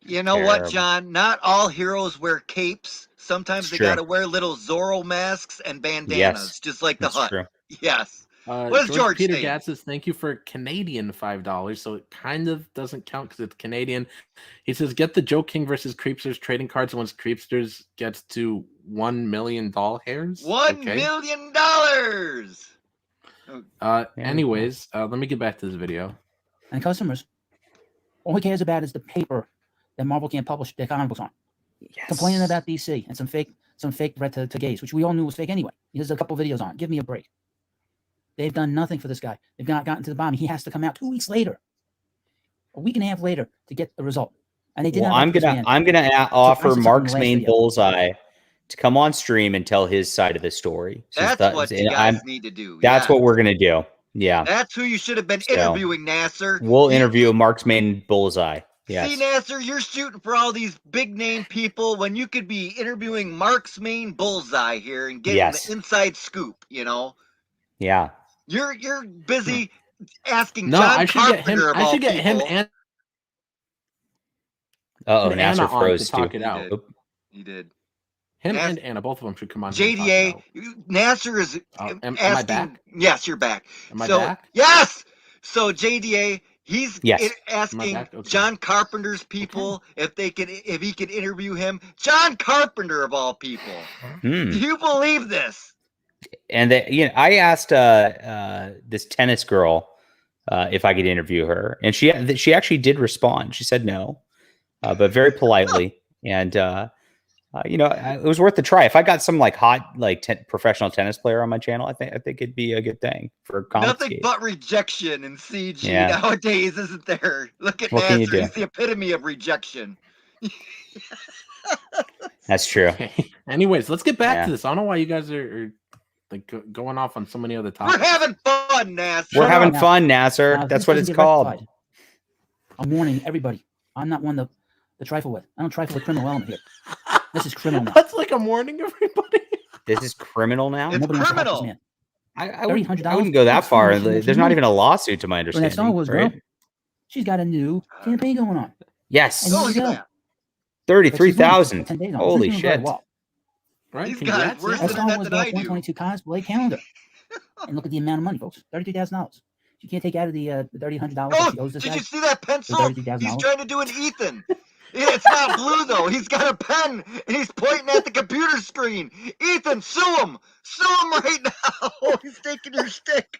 You know what, John? Not all heroes wear capes. Sometimes they got to wear little Zorro masks and bandanas, just like the Hut. True. Yes. What does George Peter say? Gatz says, thank you for Canadian $5, so it kind of doesn't count because it's Canadian. He says, get the Joe King versus Creepsters trading cards once Creepsters gets to $1 million hairs. $1 million. Anyways, let me get back to this video. And customers, all he cares about is the paper that Marvel can't publish their comic books on. Yes. Complaining about DC and some fake threat to gays, which we all knew was fake anyway. There's a couple videos on it. Give me a break. They've done nothing for this guy. They've not gotten to the bottom. He has to come out 2 weeks later, a week and a half later, to get the result. And they did not. I'm gonna offer Mark's main bullseye to come on stream and tell his side of the story. That's what you guys need to do. That's what we're gonna do. Yeah. That's who you should have been interviewing, Nasser. We'll interview Mark's main bullseye. Yes. See, Nasser, you're shooting for all these big name people when you could be interviewing Mark's main bullseye here and getting the inside scoop. You know. Yeah. You're busy asking No, John I should Carpenter get him. I should get him and. Nasser froze talk too. it out. He did. Him and Anna, both of them should come on. JDA, Nasser is am asking. I back? Yes, you're back. Am I back? Yes. So JDA, he's Yes. asking Okay. John Carpenter's people if he could interview him. John Carpenter of all people. Do you believe this? And I asked this tennis girl if I could interview her, and she actually did respond. She said no, but very politely, and it was worth the try. If I got some hot professional tennis player on my channel, I think it'd be a good thing for comic. Nothing but rejection in CG nowadays, isn't there? Look at What can you Nasser; do? he's the epitome of rejection. That's true. Anyways, let's get back to this. I don't know why you guys are going off on so many other topics. We're having fun, Nasser. We're having fun, Nasser. That's what it's called. I'm warning everybody. I'm not one to trifle with. I don't trifle with criminal element here. This is criminal now. That's like I'm warning everybody. This is criminal now. It's criminal. Man. I wouldn't go that far. There's not even a lawsuit, to my understanding. Star Wars girl, right? she's got a new campaign going on. Yes. And here we go. 33,000. Holy shit. Right? These guys worse That's than Star that Wars than I Dark do. 122 cosplay calendar. And look at the amount of money, folks. $33,000. You can't take out of the $3,100 that she owes this Did guy. you see that pencil? $33,000. He's trying to do an Ethan. It's not blue though. He's got a pen and he's pointing at the computer screen. Ethan, sue him. Sue him right now. He's taking your stick.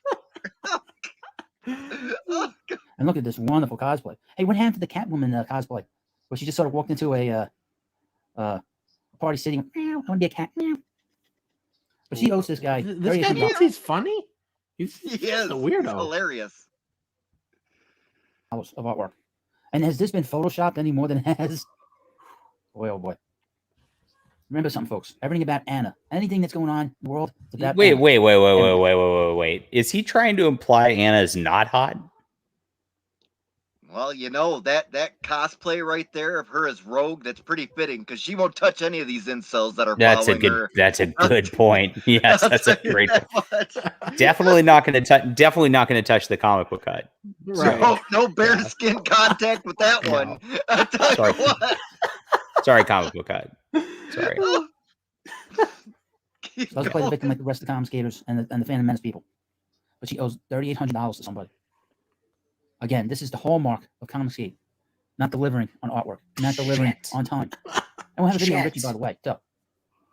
Oh, And look at this wonderful cosplay. Hey, what happened to the Catwoman cosplay? Where she just sort of walked into a party sitting. Meow, I want to be a cat. Meow. But she owes this guy. This guy thinks he's funny. He's He just is a He's weirdo. hilarious. Of artwork. And has this been photoshopped any more than it has? Boy, oh boy. Remember something, folks. Everything about Anna. Anything that's going on in the world. It's about Wait, Anna. wait. Is he trying to imply Anna's not hot? Well, you know, that cosplay right there of her as Rogue, that's pretty fitting because she won't touch any of these incels that are following her. That's a good point. Yes, I'll that's a tell you great that point. much. Definitely not going to touch the comic book cut. Right. No bare skin contact with that No. one. I tell Sorry. you what. Sorry, comic book cut. Sorry. She doesn't play the victim like the rest of the commentators and the Phantom Menace people. But she owes $3,800 to somebody. Again, this is the hallmark of Comicsgate. Not delivering on artwork. Not delivering on time. And we'll have a video on Richie, by the way, too.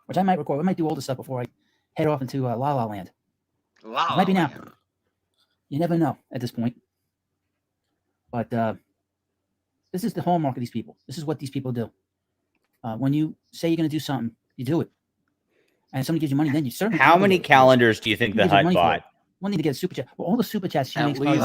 Which I might record. I might do all this stuff before I head off into La La Land. Wow. Maybe now. You never know at this point. But this is the hallmark of these people. This is what these people do. When you say you're going to do something, you do it. And if somebody gives you money, then you certainly. How many calendars do you think the HUD bought? One need to get a super chat. Well, all the super chats she At makes. least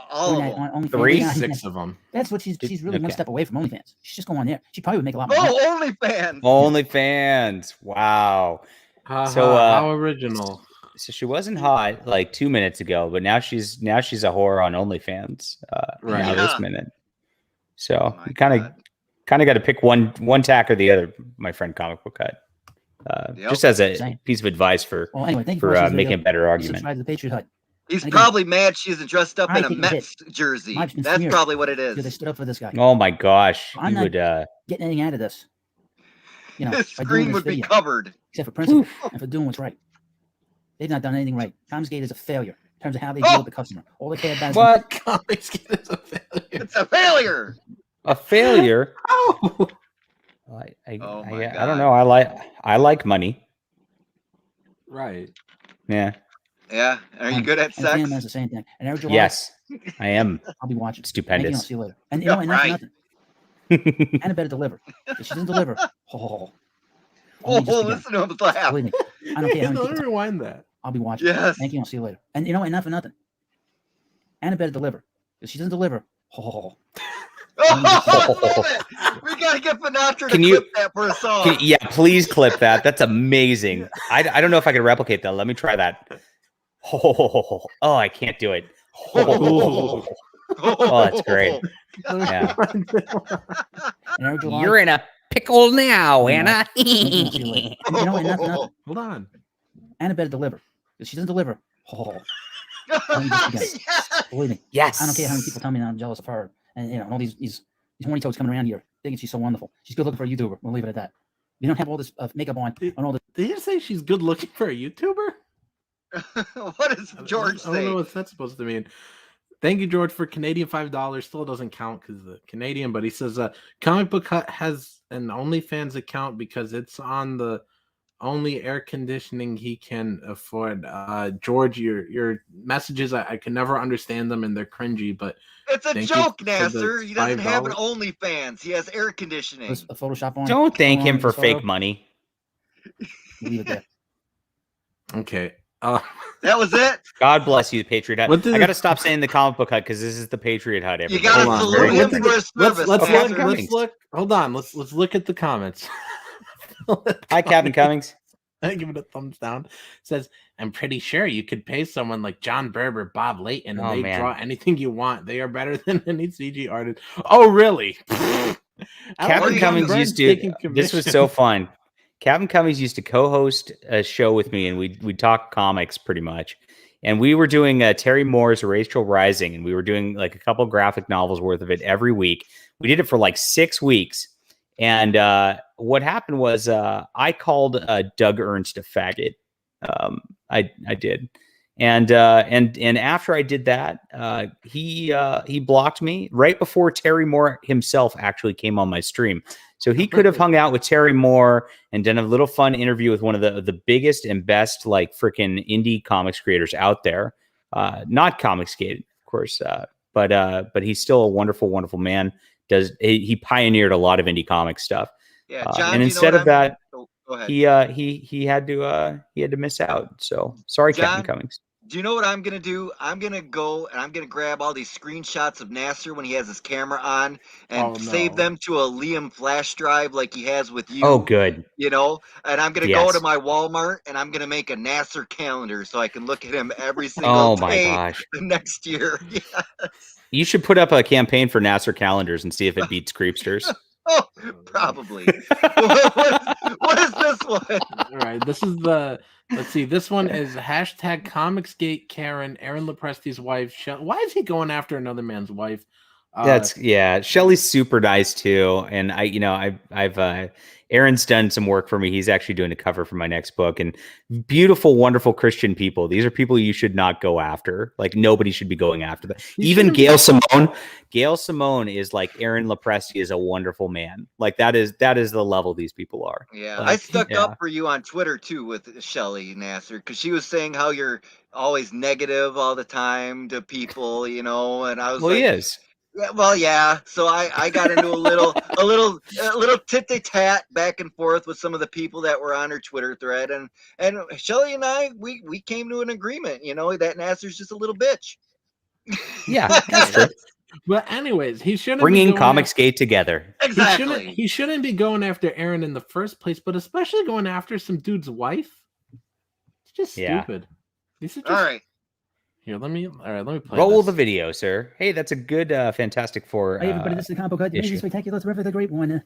all of them. On 3? 6 of them. That's what she's really one Okay. step away from OnlyFans. She's just going on there. She probably would make a lot more. Oh, OnlyFans. OnlyFans. Wow. So how original. So she wasn't hot like 2 minutes ago, but now she's a whore on OnlyFans. Right. Now this minute. So My you kind of got to pick one tack or the other, my friend Comic Book Cut. Yep. Just as a Same. piece of advice for Well, anyway, thank you for watching this making video. a better Please argument. subscribe to the Patriot Hut. He's And again, probably mad she isn't dressed up I in a think he's Mets jersey. Mike's been That's smeared. probably what it Because they is. stood up for this guy. Oh my gosh, I'm you not would getting anything out of this. You know, His by doing screen this would be video, covered. except for principle and for doing what's right. They've not done anything right. Comicsgate is a failure in terms of how they deal with the customer. All they care about is what Comicsgate is a failure. It's a failure. a failure. Oh. I my don't know. I like money. Right. Yeah. Yeah. Are you good at And Phantom sex? Menace the same thing. And every July, Yes, I am. I'll be watching. Thank you. I'll Stupendous. see you later. And you know, and Right. nothing. Anna better deliver. If she doesn't deliver, Oh, only just begun. listen to him laugh. Believe me, I don't care how many Let me people. rewind that. I'll be watching. Yes. Thank you. I'll see you later. And you know, and not for nothing. Anna better deliver. If she doesn't deliver, Oh, love it. We gotta get Sinatra to Can you- clip that for a song. Yeah, please clip that. That's amazing. I don't know if I could replicate that. Let me try that. Oh, I can't do it. Oh, that's great. Yeah. and every July, You're in a pickle now, Anna. thank you. I'll see you later. And you know, and not for nothing. Hold on. Anna better deliver. If she doesn't deliver, only just begun. Yes. Believe me. Yes. I don't care how many people tell me that I'm jealous of her, and you know, and all these horny toads coming around here thinking she's so wonderful. She's good looking for a YouTuber. We'll leave it at that. You don't have all this makeup on and all this. Did you say she's good looking for a YouTuber? What does George I don't know say? what that's supposed to mean. Thank you, George, for Canadian $5. Still doesn't count because the Canadian, but he says Comic Book Hut has an OnlyFans account because it's on the only air conditioning he can afford. George, your messages, I can never understand them and they're cringy, but It's a thank you joke, for the Nasser. He doesn't have an $5. OnlyFans. He has air conditioning. There's a Photoshop on. Don't thank him for Photo. fake money. Leave it there. okay. That was it. God bless you, the Patriot Hut. What did I got to it- stop saying the Comic Book Hut because this is the Patriot Hut. You Everybody. gotta Hold on. salute him Let's- for his service. let's Nasser. look. Hold on. Let's look at the comments. Hi, Captain Cummings. I give it a thumbs down. It says, I'm pretty sure you could pay someone like John Berber, Bob Layton, and Oh, they man. draw anything you want. They are better than any CG artist. Oh, really? Captain Cummings used to. This was so fun. Captain Cummings used to co-host a show with me, and we talk comics pretty much. And we were doing Terry Moore's Rachel Rising, and we were doing like a couple graphic novels worth of it every week. We did it for like 6 weeks. And what happened was I called Doug Ernst a faggot. I did. And after I did that, he blocked me right before Terry Moore himself actually came on my stream. So he could have hung out with Terry Moore and done a little fun interview with one of the biggest and best like freaking indie comics creators out there. Not Comicsgate, of course, but he's still a wonderful, wonderful man. He pioneered a lot of indie comic stuff. Yeah, John. And do you know instead what of that, go ahead. he had to miss out. So sorry, John, Captain Cummings. Do you know what I'm gonna do? I'm gonna go and I'm gonna grab all these screenshots of Nasser when he has his camera on and save them to a Liam flash drive like he has with you. Oh, good. You know, and I'm gonna go Yes. to my Walmart and I'm gonna make a Nasser calendar so I can look at him every single my day gosh. the next year. Yes. You should put up a campaign for Nasser calendars and see if it beats Creepsters. Oh, probably. what is this one? All right, this is the. Let's see. This one is hashtag Comicsgate Karen, Aaron Lepresti's wife. Why is he going after another man's wife? Shelley's super nice too, and I've Aaron's done some work for me. He's actually doing a cover for my next book, and beautiful, wonderful Christian people. These are people you should not go after. Like nobody should be going after them. Even Gail Simone. Gail Simone is like Aaron Lepresti is a wonderful man. Like that is the level these people are. Yeah, like, I stuck up for you on Twitter too with Shelly Nasser because she was saying how you're always negative all the time to people, you know, and I was Well, like, he is. Yeah, well, yeah. So I got into a little tit-tat back and forth with some of the people that were on her Twitter thread, and Shelly and I we came to an agreement, you know, that Nasser's just a little bitch. Yeah, that's true. But anyways, he shouldn't bringing be Comicsgate together. Exactly. He shouldn't be going after Aaron in the first place, but especially going after some dude's wife. It's just stupid. These are just, all right. Here, let me play Roll this. the video, sir. Hey, that's a good Fantastic Four. Hey, everybody, this is the Comic Book Hut. Amazing, spectacular, terrific, the great one.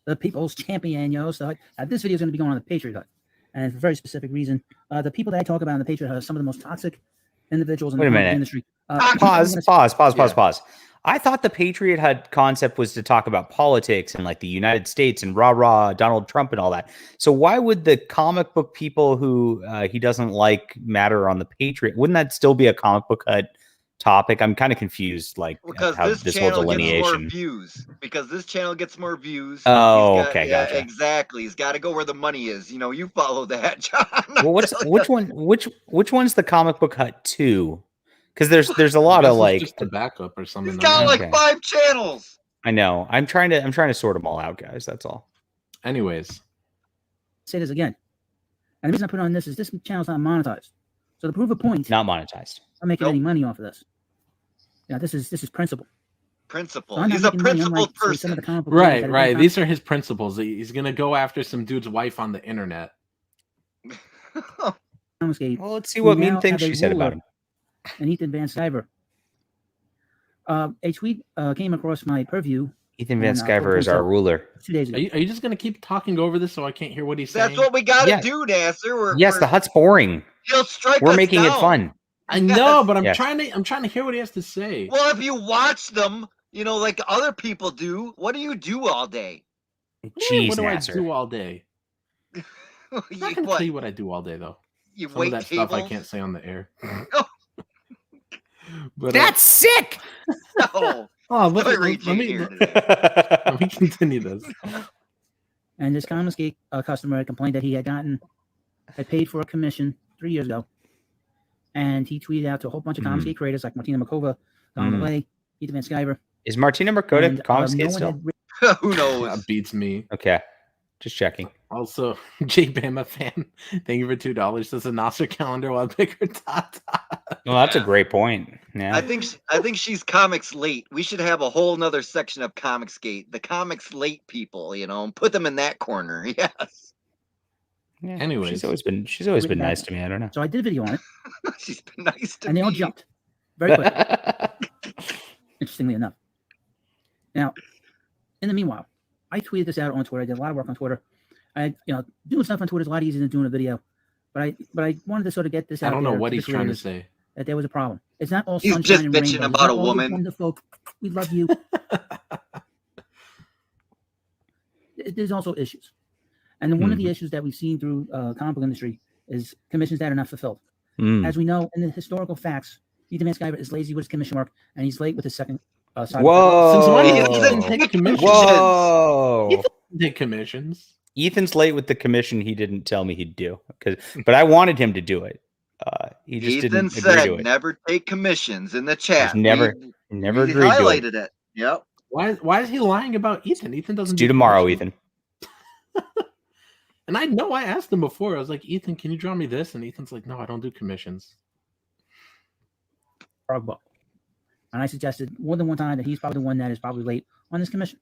The people's champion, yo. So this video is going to be going on the Patriot Hut. And for a very specific reason. The people that I talk about in the Patriot Hut are some of the most toxic individuals in the comic industry. Pause. I thought the Patriot Hut concept was to talk about politics and like the United States and rah-rah Donald Trump and all that. So why would the comic book people who he doesn't like matter on the Patriot? Wouldn't that still be a Comic Book Hut topic? I'm kind of confused, like because how this whole delineation. Gets more views. Because this channel gets more views. Oh, okay, gotcha. Exactly. He's got to go where the money is. You know, you follow that, John. Well, which one's the Comic Book Hut 2? Because there's a lot of like just a backup or something. He's got like 5 channels. I know. I'm trying to sort them all out, guys. That's all. Anyways, say this again. And the reason I put it on this is this channel's not monetized. So to prove a point, not monetized. I'm making any money off of this. Yeah, this is principle. Principle. He's a principled person. Right. These are his principles. He's gonna go after some dude's wife on the internet. Well, let's see what mean things she said about him. And Ethan Van Sciver. A tweet came across my purview. Ethan Van Sciver is our ruler. 2 days ago. Are you just gonna keep talking over this so I can't hear what he's saying? That's what we got to do, Nasser. The Hut's boring. He'll strike We're us making down. it fun. I know, but I'm trying to hear what he has to say. Well, if you watch them, you know, like other people do, what do you do all day? Jeez, what do Nasser. I do all day? I'm not gonna tell you what I do all day, though. You Some wait of that tables? stuff I can't say on the air. But, that's sick. No. Let me continue this. And this Comicsgate customer had complained that he had paid for a commission 3 years ago. And he tweeted out to a whole bunch of Comicsgate creators like Martina Makova, Don Malay, Ethan Van Sciver. Is Martina Makova Comicsgate still? Who knows? That beats me. Okay. Just checking. Also, J Bama fan, thank you for $2. Says a Nasser calendar while bigger Tata. Well, that's a great point. Yeah. I think she's comics late. We should have a whole nother section of Comicsgate, the comics late people, you know, and put them in that corner. Yes. Yeah, anyways, she's always been nice to me. I don't know. So I did a video on it. She's been nice to me. And they all jumped very quickly. Interestingly enough. Now, in the meanwhile, I tweeted this out on Twitter. I did a lot of work on Twitter. Doing stuff on Twitter is a lot easier than doing a video. But I wanted to sort of get this out. I don't know what he's trying to say. That there was a problem. It's not all He's sunshine just and bitching rainbows. about a All woman. Wonderful. We love you. There's also issues. And one of the issues that we've seen through comic book industry is commissions that are not fulfilled. As we know, in the historical facts, Ethan Van Sciver is lazy with his commission work, and he's late with his second side. Whoa! He doesn't take commissions. Whoa! He doesn't take commissions. Ethan's late with the commission he didn't tell me he'd do, but I wanted him to do it. He just Ethan didn't agree to it. Never take commissions in the chat. He's never agreed highlighted to it. Yep. Why is he lying about Ethan? Ethan doesn't do tomorrow, Ethan. And I know I asked him before. I was like, Ethan, can you draw me this? And Ethan's like, no, I don't do commissions. Book. And I suggested more than one time that he's probably the one that is probably late on this commission.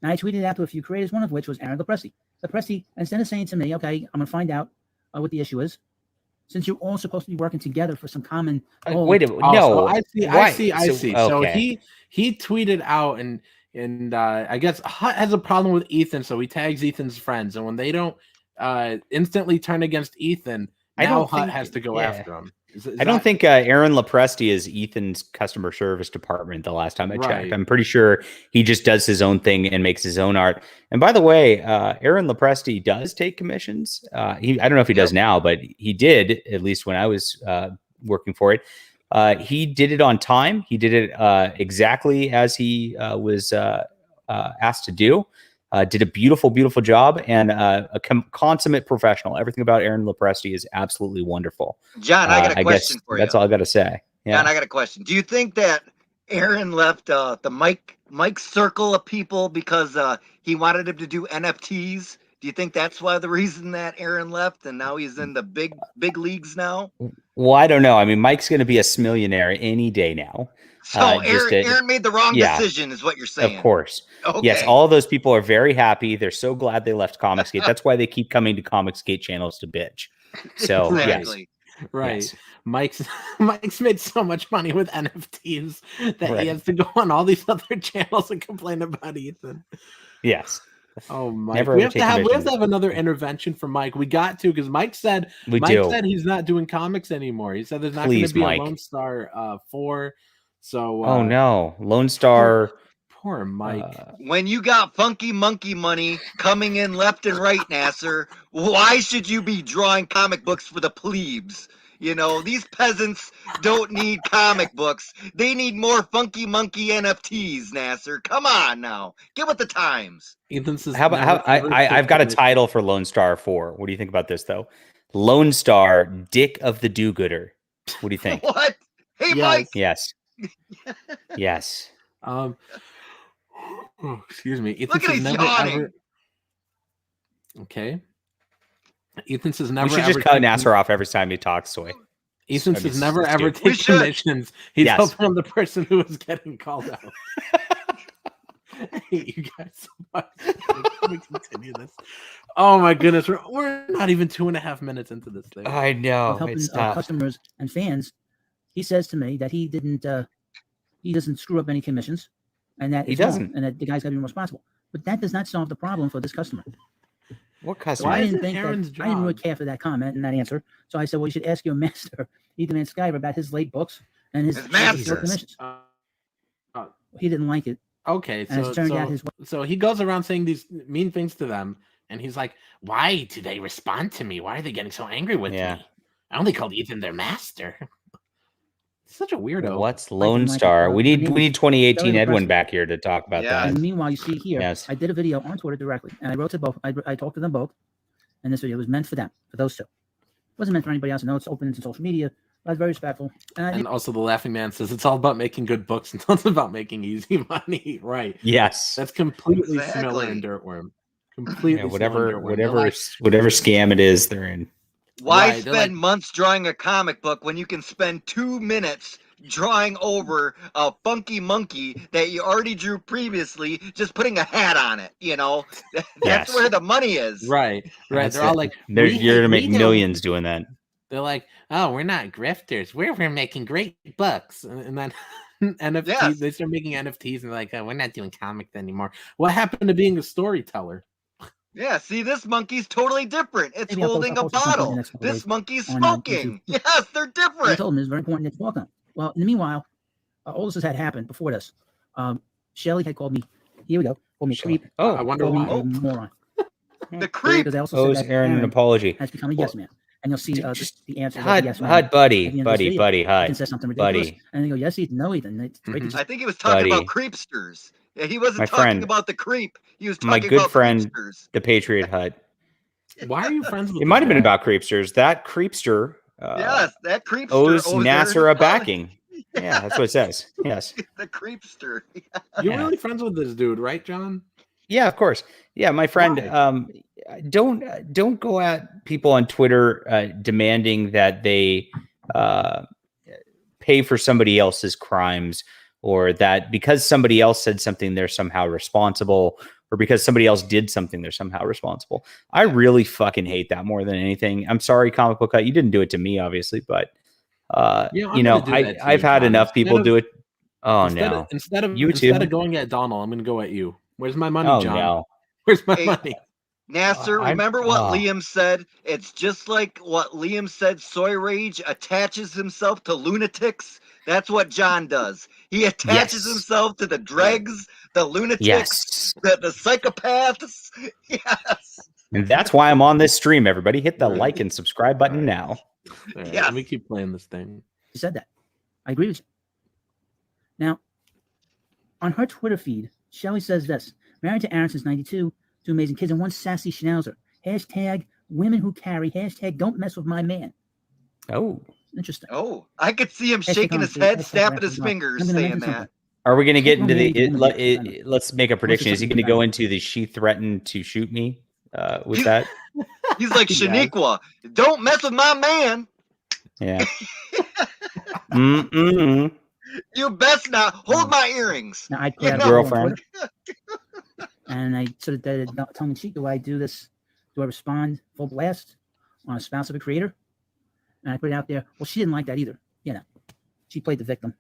And I tweeted out to a few creators, one of which was Aaron Lopresti. Lopresti, instead of saying to me, okay, I'm going to find out what the issue is, since you're all supposed to be working together for some common goal. Wait a minute. No. So I see. So he tweeted out and I guess Hut has a problem with Ethan, so he tags Ethan's friends. And when they don't instantly turn against Ethan, now Hut has to go after him. I don't think Aaron Lopresti is Ethan's customer service department the last time I checked. I'm pretty sure he just does his own thing and makes his own art. And by the way, Aaron Lopresti does take commissions. I don't know if he does now, but he did, at least when I was working for it. He did it on time. He did it exactly as he was asked to do. Did a beautiful, beautiful job, and a consummate professional. Everything about Aaron Lopresti is absolutely wonderful. John, I got a question for you. That's all I got to say. Yeah. John, I got a question. Do you think that Aaron left the Mike circle of people because he wanted him to do NFTs? Do you think that's why the reason that Aaron left, and now he's in the big leagues now? Well, I don't know. I mean, Mike's going to be a smillionaire any day now. So Aaron made the wrong decision, is what you're saying. Of course. Okay. Yes, all of those people are very happy. They're so glad they left Comicsgate. That's why they keep coming to Comicsgate channels to bitch. So exactly. Yes. Right. Yes. Mike's made so much money with NFTs that he has to go on all these other channels and complain about Ethan. Yes. Oh, Mike. We have to have another intervention for Mike. We got to, because Mike said said he's not doing comics anymore. He said there's not going to be a Lone Star 4. So oh no, Lone Star. Poor Mike. When you got funky monkey money coming in left and right, Nasser, why should you be drawing comic books for the plebes? You know, these peasants don't need comic books. They need more funky monkey NFTs, Nasser. Come on now. Get with the times. Ethan says, I've got a title for Lone Star 4. What do you think about this, though? Lone Star, Dick of the Do-Gooder. What do you think? What? Hey, Mike. Yes. Yes. Excuse me. Ethan Look at says he's yawning. Ever... Okay. Ethan says never. We should just cut Nasser off every time he talks. So Ethan says never ever take commissions. He's hoping I'm the person who is getting called out. I hate you guys so much. Let me continue this. Oh my goodness, we're not even 2.5 minutes into this thing. I know. Helping customers and fans. He says to me that he doesn't screw up any commissions, and that he doesn't, and that the guy's got to be responsible. But that does not solve the problem for this customer. What customer? I didn't really care for that comment and that answer. So I said, well, you should ask your master, Ethan Van Sciver, about his late books and his commissions. He didn't like it. Okay, so he goes around saying these mean things to them, and he's like, "Why do they respond to me? Why are they getting so angry with me? I only called Ethan their master." Such a weirdo. What's Lone Star? We need 2018 Edwin back here to talk about that. And meanwhile, you see here, I did a video on Twitter directly, and I wrote to both. I talked to them both, and this video was meant for them, for those two. It wasn't meant for anybody else. I know it's open to social media. I was very respectful. And also, the Laughing Man says it's all about making good books and not about making easy money. Right? Yes, that's completely Smiller and Dirtworm. Completely, whatever scam it is they're in. Why spend months drawing a comic book when you can spend 2 minutes drawing over a funky monkey that you already drew previously, just putting a hat on it? You know, that's where the money is. Right. They're all like, you're gonna make millions doing that. They're like, oh, we're not grifters. We're making great books, and then NFTs. They start making NFTs, and they're like, oh, we're not doing comics anymore. What happened to being a storyteller? Yeah, see, this monkey's totally different. It's holding a bottle. This monkey's smoking. Yes, they're different. I told him it's very important to talk on. Well, in the meanwhile, all this had happened before this. Shelly had called me. Here we go. Called me creep. Oh, I wonder why. Moron. The creep. Because I also said that Aaron an apology. Has become a yes man. And you'll see the answer. Hud, buddy, Hud. Says something ridiculous. And they go, yes, Ethan, no, Ethan. It's great I think he was talking about creepsters. Yeah, he wasn't talking about the creep. He was talking my good about friend, creepsters. the Patriot Hut. Why are you friends with It might have been about creepsters. That creepster yes, that creepster owes Nasser a backing. Yeah, that's what it says. Yes. The creepster. You're really friends with this dude, right, John? Yeah, of course. Yeah, my friend. Don't go at people on Twitter demanding that they pay for somebody else's crimes, or that because somebody else said something, they're somehow responsible, or because somebody else did something, they're somehow responsible. I really fucking hate that more than anything. I'm sorry, Comic Book Hut. You didn't do it to me, obviously, but I've had enough people do it. Oh no! Instead of going at Donald, I'm going to go at you. Where's my money, John? No. Where's my money? Nasser, remember what Liam said? It's just like what Liam said. Soy Rage attaches himself to lunatics. That's what John does. He attaches himself to the dregs, the lunatics, the psychopaths. Yes. And that's why I'm on this stream, everybody. Hit the like and subscribe button now. Right, let me keep playing this thing. She said that. I agree with you. Now, on her Twitter feed, Shelly says this. Married to Aaron since 92. 2 amazing kids and 1 sassy schnauzer. Hashtag women who carry. Hashtag don't mess with my man. Oh. Interesting. Oh, I could see him shaking his head, snapping his fingers, saying that. Are we going to get into the... let's make a prediction. Is he going to go into the she threatened to shoot me with that? He's like, Shaniqua, don't mess with my man. Yeah. You best not hold my earrings. Now, I put out girlfriend. And I sort of did it tongue in cheek. Do I do this? Do I respond full blast on a spouse of a creator? And I put it out there. Well, she didn't like that either. She played the victim.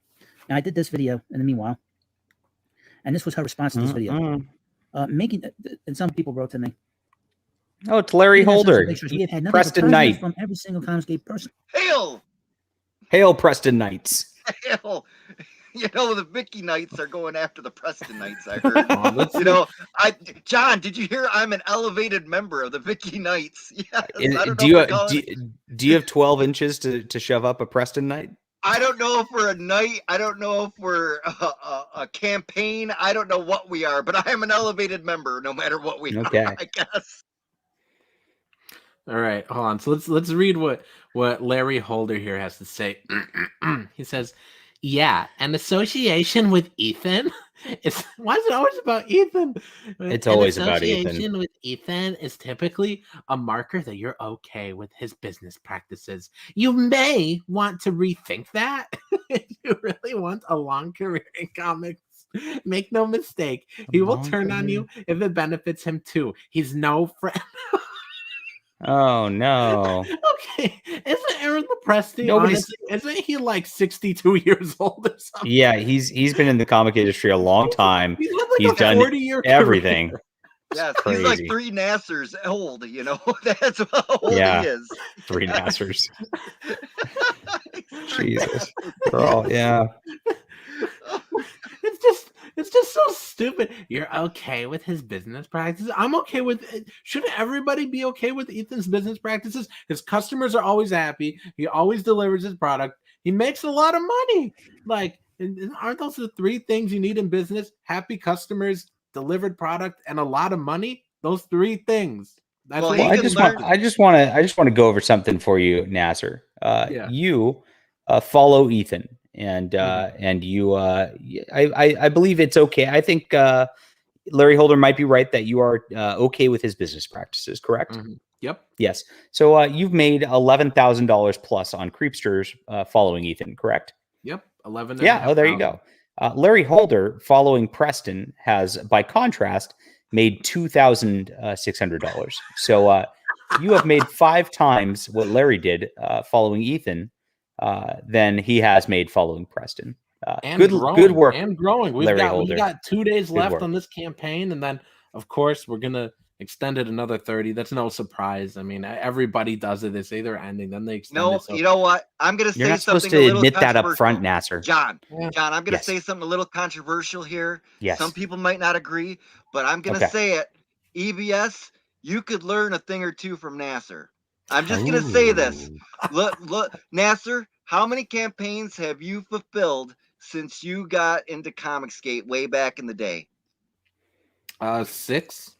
And I did this video in the meanwhile. And this was her response to this video. And some people wrote to me. Oh, it's Larry Holder. Preston Knight. From every single Comicsgate person. Hail, Preston Knights. Hail. The Vicky Knights are going after the Preston Knights, I heard. John, did you hear I'm an elevated member of the Vicky Knights? Yes. Do you have 12 inches to shove up a Preston Knight? I don't know if we're a knight. I don't know if we're a campaign. I don't know what we are, but I am an elevated member no matter what we are, I guess. All right, hold on. So let's read what Larry Holder here has to say. He says, yeah, an association with Ethan why is it always about Ethan? It's always about Ethan. Association with Ethan is typically a marker that you're okay with his business practices. You may want to rethink that if you really want a long career in comics. Make no mistake, he will turn on you if it benefits him too. He's no friend. Oh no. Okay. Isn't Aaron the Preston? Honestly, isn't he like 62 years old or something? Yeah, he's been in the comic industry a long time. He's done everything. Yes, he's like 3 Nassers old, That's how old he is. 3 Nassers. Jesus. Girl, yeah. It's just so stupid. You're okay with his business practices. I'm okay with it. Shouldn't everybody be okay with Ethan's business practices? His customers are always happy. He always delivers his product. He makes a lot of money. Like, aren't those the 3 things you need in business? Happy customers, delivered product, and a lot of money. Those 3 things. That's I just want to go over something for you, Nasser. You follow Ethan. And you, I believe it's okay. I think Larry Holder might be right that you are okay with his business practices, correct? Mm-hmm. Yep. Yes. So you've made $11,000 plus on Creepsters following Ethan, correct? Yep. 11. Yeah. Oh, there you go. Larry Holder following Preston has, by contrast, made $2,600. So you have made 5 times what Larry did following Ethan. Than he has made following Preston. Good work. And growing. We've got 2 days left on this campaign, and then of course we're gonna extend it another 30. That's no surprise. I mean, everybody does it. They say they're ending, then they extend it. You know what? I'm gonna say You're not something. Supposed to admit that up front, Nasser. John, I'm gonna say something a little controversial here. Yes. Some people might not agree, but I'm gonna say it. EBS, you could learn a thing or two from Nasser. I'm just gonna say this. Look, Nasser, how many campaigns have you fulfilled since you got into Comicsgate way back in the day? 6.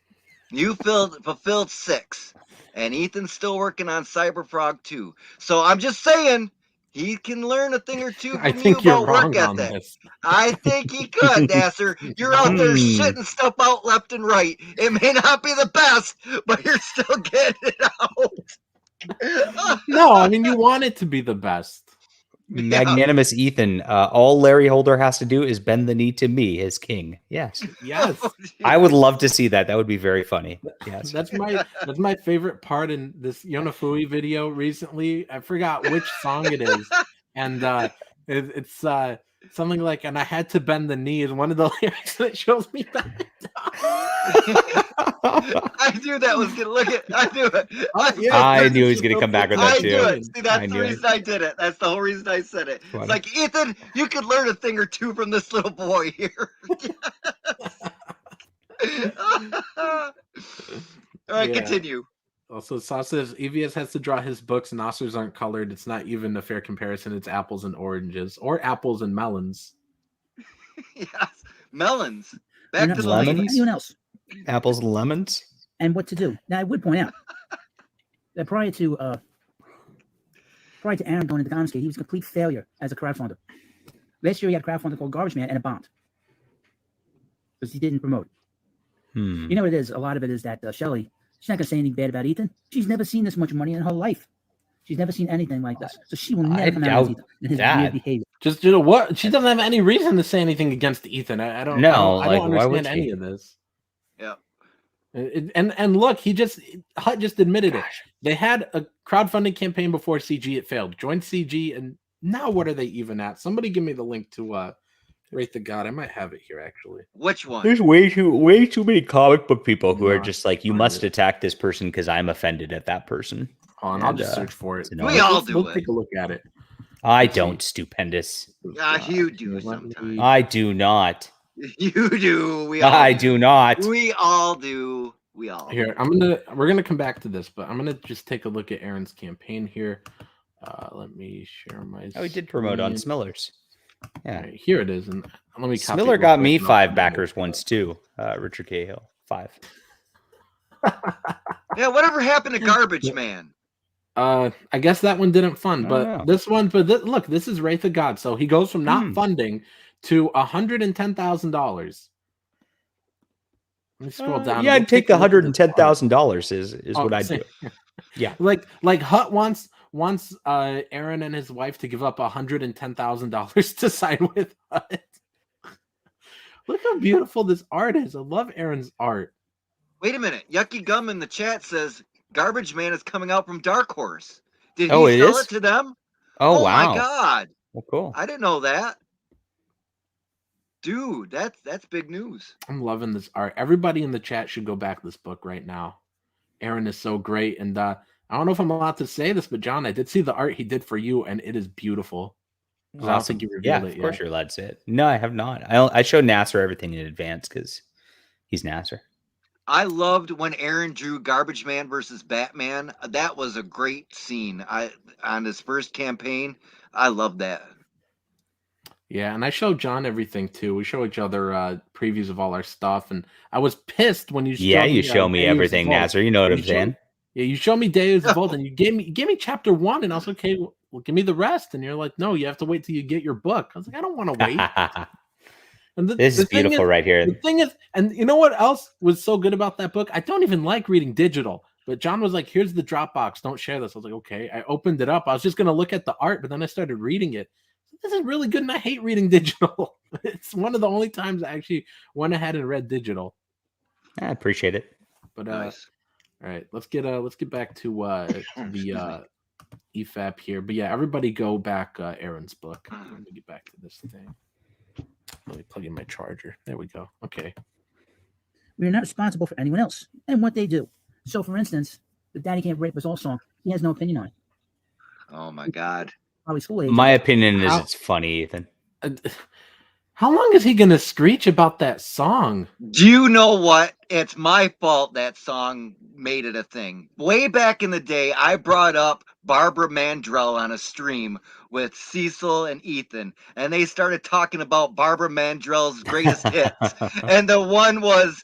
You fulfilled 6, and Ethan's still working on Cyberfrog 2. So I'm just saying, He can learn a thing or two I from you think you're about work wrong on ethic. this. I think he could, Nasser. You're out there shitting stuff out left and right. It may not be the best, but you're still getting it out. No, I mean, you want it to be the best. Magnanimous Ethan. All Larry Holder has to do is bend the knee to me as king. Yes. Yes. I would love to see that. That would be very funny. Yes. That's my favorite part in this Yonafui video recently. I forgot which song it is. And it's something like, and I had to bend the knee is one of the lyrics that shows me that. I knew that was gonna look at. I knew it. I knew he was gonna come back with that I too. knew it. See, that's the reason I did it. That's the whole reason I said it. Funny. It's like, Ethan, you could learn a thing or two from this little boy here. All right, continue. Also, Sauce says EVS has to draw his books. Nasser's aren't colored. It's not even a fair comparison. It's apples and oranges, or apples and melons. Yes, melons. Back to the lemons. ladies. Anyone else? Apples and lemons. And what to do. Now, I would point out that prior to Aaron going into Donski, he was a complete failure as a crowdfunder. Last year, he had a crowdfunder called Garbage Man, and it bombed because he didn't promote. You know what it is? A lot of it is that Shelley, she's not going to say anything bad about Ethan. She's never seen this much money in her life. She's never seen anything like this. So she will never come out with Ethan and his weird behavior. Just what? She doesn't have any reason to say anything against Ethan. I don't understand any of this. Yeah. And look, Hut just admitted it. They had a crowdfunding campaign before CG. It failed. Joined CG, and now what are they even at? Somebody give me the link to Wraith the God. I might have it here actually. Which one? There's way too many comic book people who are just like, you must attack this person because I'm offended at that person. Hold on, I'll just search for it. We all do We'll it. take a look at it. I don't, stupendous. You do sometimes. I do not. You do. I do not. We all do. We all. Here, we're gonna come back to this, but I'm gonna just take a look at Aaron's campaign here. Let me share my. Oh, he did promote on Smillers. Yeah, right, here it is, and let me. Smiller got me 5 backers once too. Richard Cahill 5. Yeah, whatever happened to Garbage Man? I guess that one didn't fund, but this one. But look, this is Wraith of God, so he goes from not funding to $110,000. Let me scroll down. Yeah, I'd take the $110,000 is what I'd do. Yeah, like Hut wants Aaron and his wife to give up $110,000 to sign with Hut. Look how beautiful this art is. I love Aaron's art. Wait a minute. Yucky Gum in the chat says Garbage Man is coming out from Dark Horse. Did he sell it to them? Oh wow. My God. Well, cool. I didn't know that. Dude, that's big news. I'm loving this art. Everybody in the chat should go back this book right now. Aaron is so great. And I don't know if I'm allowed to say this, but John, I did see the art he did for you, and it is beautiful. Awesome. I don't think you revealed it of yet. course you're allowed to say it. No, I have not. I showed Nasser everything in advance because he's Nasser. I loved when Aaron drew Garbage Man versus Batman. That was a great scene. On his first campaign, I loved that. Yeah, and I showed John everything too. We show each other previews of all our stuff, and I was pissed when you. You show me everything, Nasser. You know what I'm saying? Yeah, you show me Deus Evolved, and you gave me chapter 1, and I was like, okay, well, give me the rest. And you're like, no, you have to wait till you get your book. I was like, I don't want to wait. And this is beautiful right here. The thing is, and you know what else was so good about that book? I don't even like reading digital. But John was like, here's the Dropbox. Don't share this. I was like, okay. I opened it up. I was just going to look at the art, but then I started reading it. This is really good, and I hate reading digital. It's one of the only times I actually went ahead and read digital. I appreciate it. But nice. All right, let's get back to the EFAP here. But yeah, everybody go back Aaron's book. Let me get back to this thing. Let me plug in my charger. There we go. Okay. We are not responsible for anyone else and what they do. So, for instance, the Daddy Can't Rape Us All song, he has no opinion on it. Oh my God. Probably school age. My opinion is it's funny, Ethan. How long is he gonna screech about that song? Do you know what? It's my fault that song made it a thing. Way back in the day, I brought up Barbara Mandrell on a stream with Cecil and Ethan, and they started talking about Barbara Mandrell's greatest hits. And the one was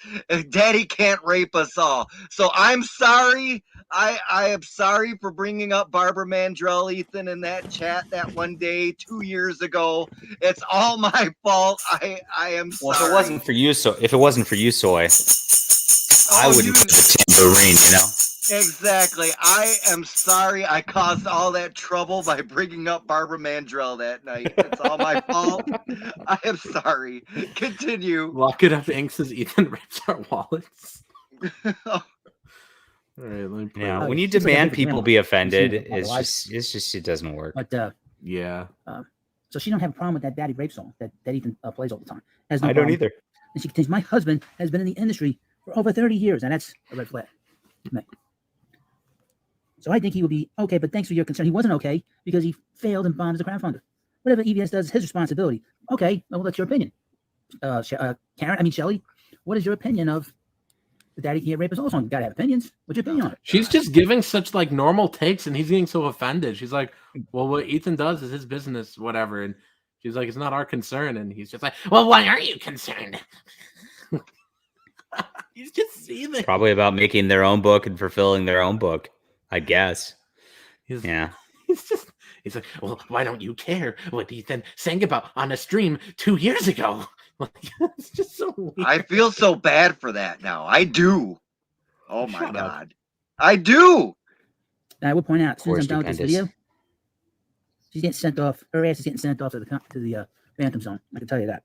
Daddy Can't Rape Us All. So I'm sorry. I am sorry for bringing up Barbara Mandrell, Ethan, in that chat that one day 2 years ago. It's all my fault. I am sorry. Well, if it wasn't for you, Soy, I wouldn't play the tambourine, you know? Exactly. I am sorry I caused all that trouble by bringing up Barbara Mandrell that night. It's all my fault. I am sorry. Continue. Lock It Up Inc. says Ethan rapes our wallets. All right, let me play Yeah, this. when you She's like a demand big people grandma. be offended, You've seen it it's just it doesn't work. But Yeah. so she don't have a problem with that daddy rape song that Ethan plays all the time. Has no I don't problem. either. And she continues, my husband has been in the industry for over 30 years, and that's a red flag. No. So I think he will be okay, but thanks for your concern. He wasn't okay because he failed and bombed as a crowdfunder. Whatever EBS does is his responsibility. Okay, well, that's your opinion. Shelley, what is your opinion of the Daddy Can't Rape Us All song? You gotta have opinions. What's your opinion on it? She's just giving such like normal takes, and he's getting so offended. She's like, "Well, what Ethan does is his business, whatever." And she's like, "It's not our concern." And he's just like, "Well, why are you concerned?" He's just seething. Probably about making their own book and fulfilling their own book, I guess. He's like, "Well, why don't you care what Ethan sang about on a stream 2 years ago?" It's just so weird. I feel so bad for that now. I do. Oh my God. I do. And I will point out, as soon as I'm done with this Stupendous. video, she's getting sent off. Her ass is getting sent off to the Phantom Zone. I can tell you that.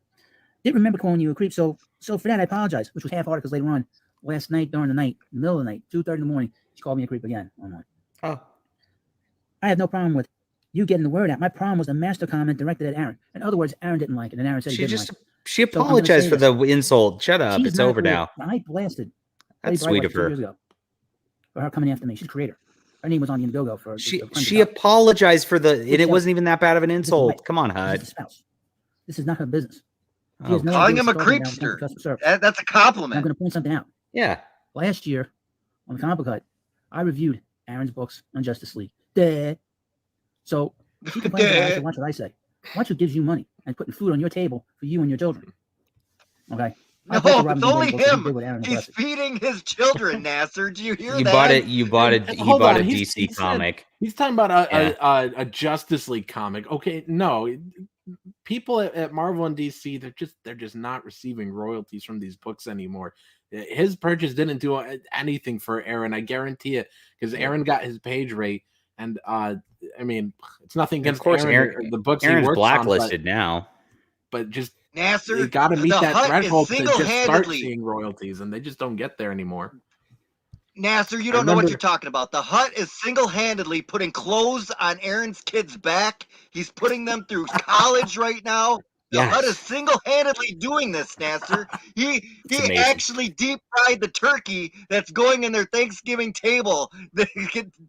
Didn't remember calling you a creep, so for that I apologize. Which was half-hearted because later on, last night during the night, in the middle of the night, 2:30 in the morning, she called me a creep again online. Oh. I have no problem with you getting the word out. My problem was the master comment directed at Aaron. In other words, Aaron didn't like it, and Aaron said he didn't like it. She apologized for the insult. Shut up. She's It's not over real. now. I blasted. That's Lady sweet Brightwhite of 2 her. years ago for her coming after me. She's a creator. Her name was on the Indiegogo for She apologized for and it wasn't even that bad of an insult. Come on, She's Hud. the spouse. This is not her business. She Oh, has no Calling idea him a what she's talking about when it comes to creepster. customer service. That's a I'm compliment. going to point something out. Yeah. Last year on the Comic Book Hut, I reviewed Aaron's books on Justice League. Duh. So she complains about it. I said, watch what I say. Watch who gives you money and putting food on your table for you and your children. Okay. No, it's only him. He's feeding his children, Nasser. Do you hear You that? bought it. He bought a DC comic. He's talking about a Justice League comic. Okay, no, people at Marvel and DC, they're just not receiving royalties from these books anymore. His purchase didn't do anything for Aaron. I guarantee it, because Aaron got his page rate, and I mean, it's nothing against Of course, Aaron, the books Aaron's he works blacklisted on, now. but just Nasser, they got to meet the that Hut threshold is to just start single-handedly- seeing royalties, and they just don't get there anymore. Nasser, you don't know what you're talking about. The Hut is single-handedly putting clothes on Aaron's kids' back. He's putting them through college right now. The Yes. Hut is single-handedly doing this, Nasser. He amazing. actually deep-fried the turkey that's going in their Thanksgiving table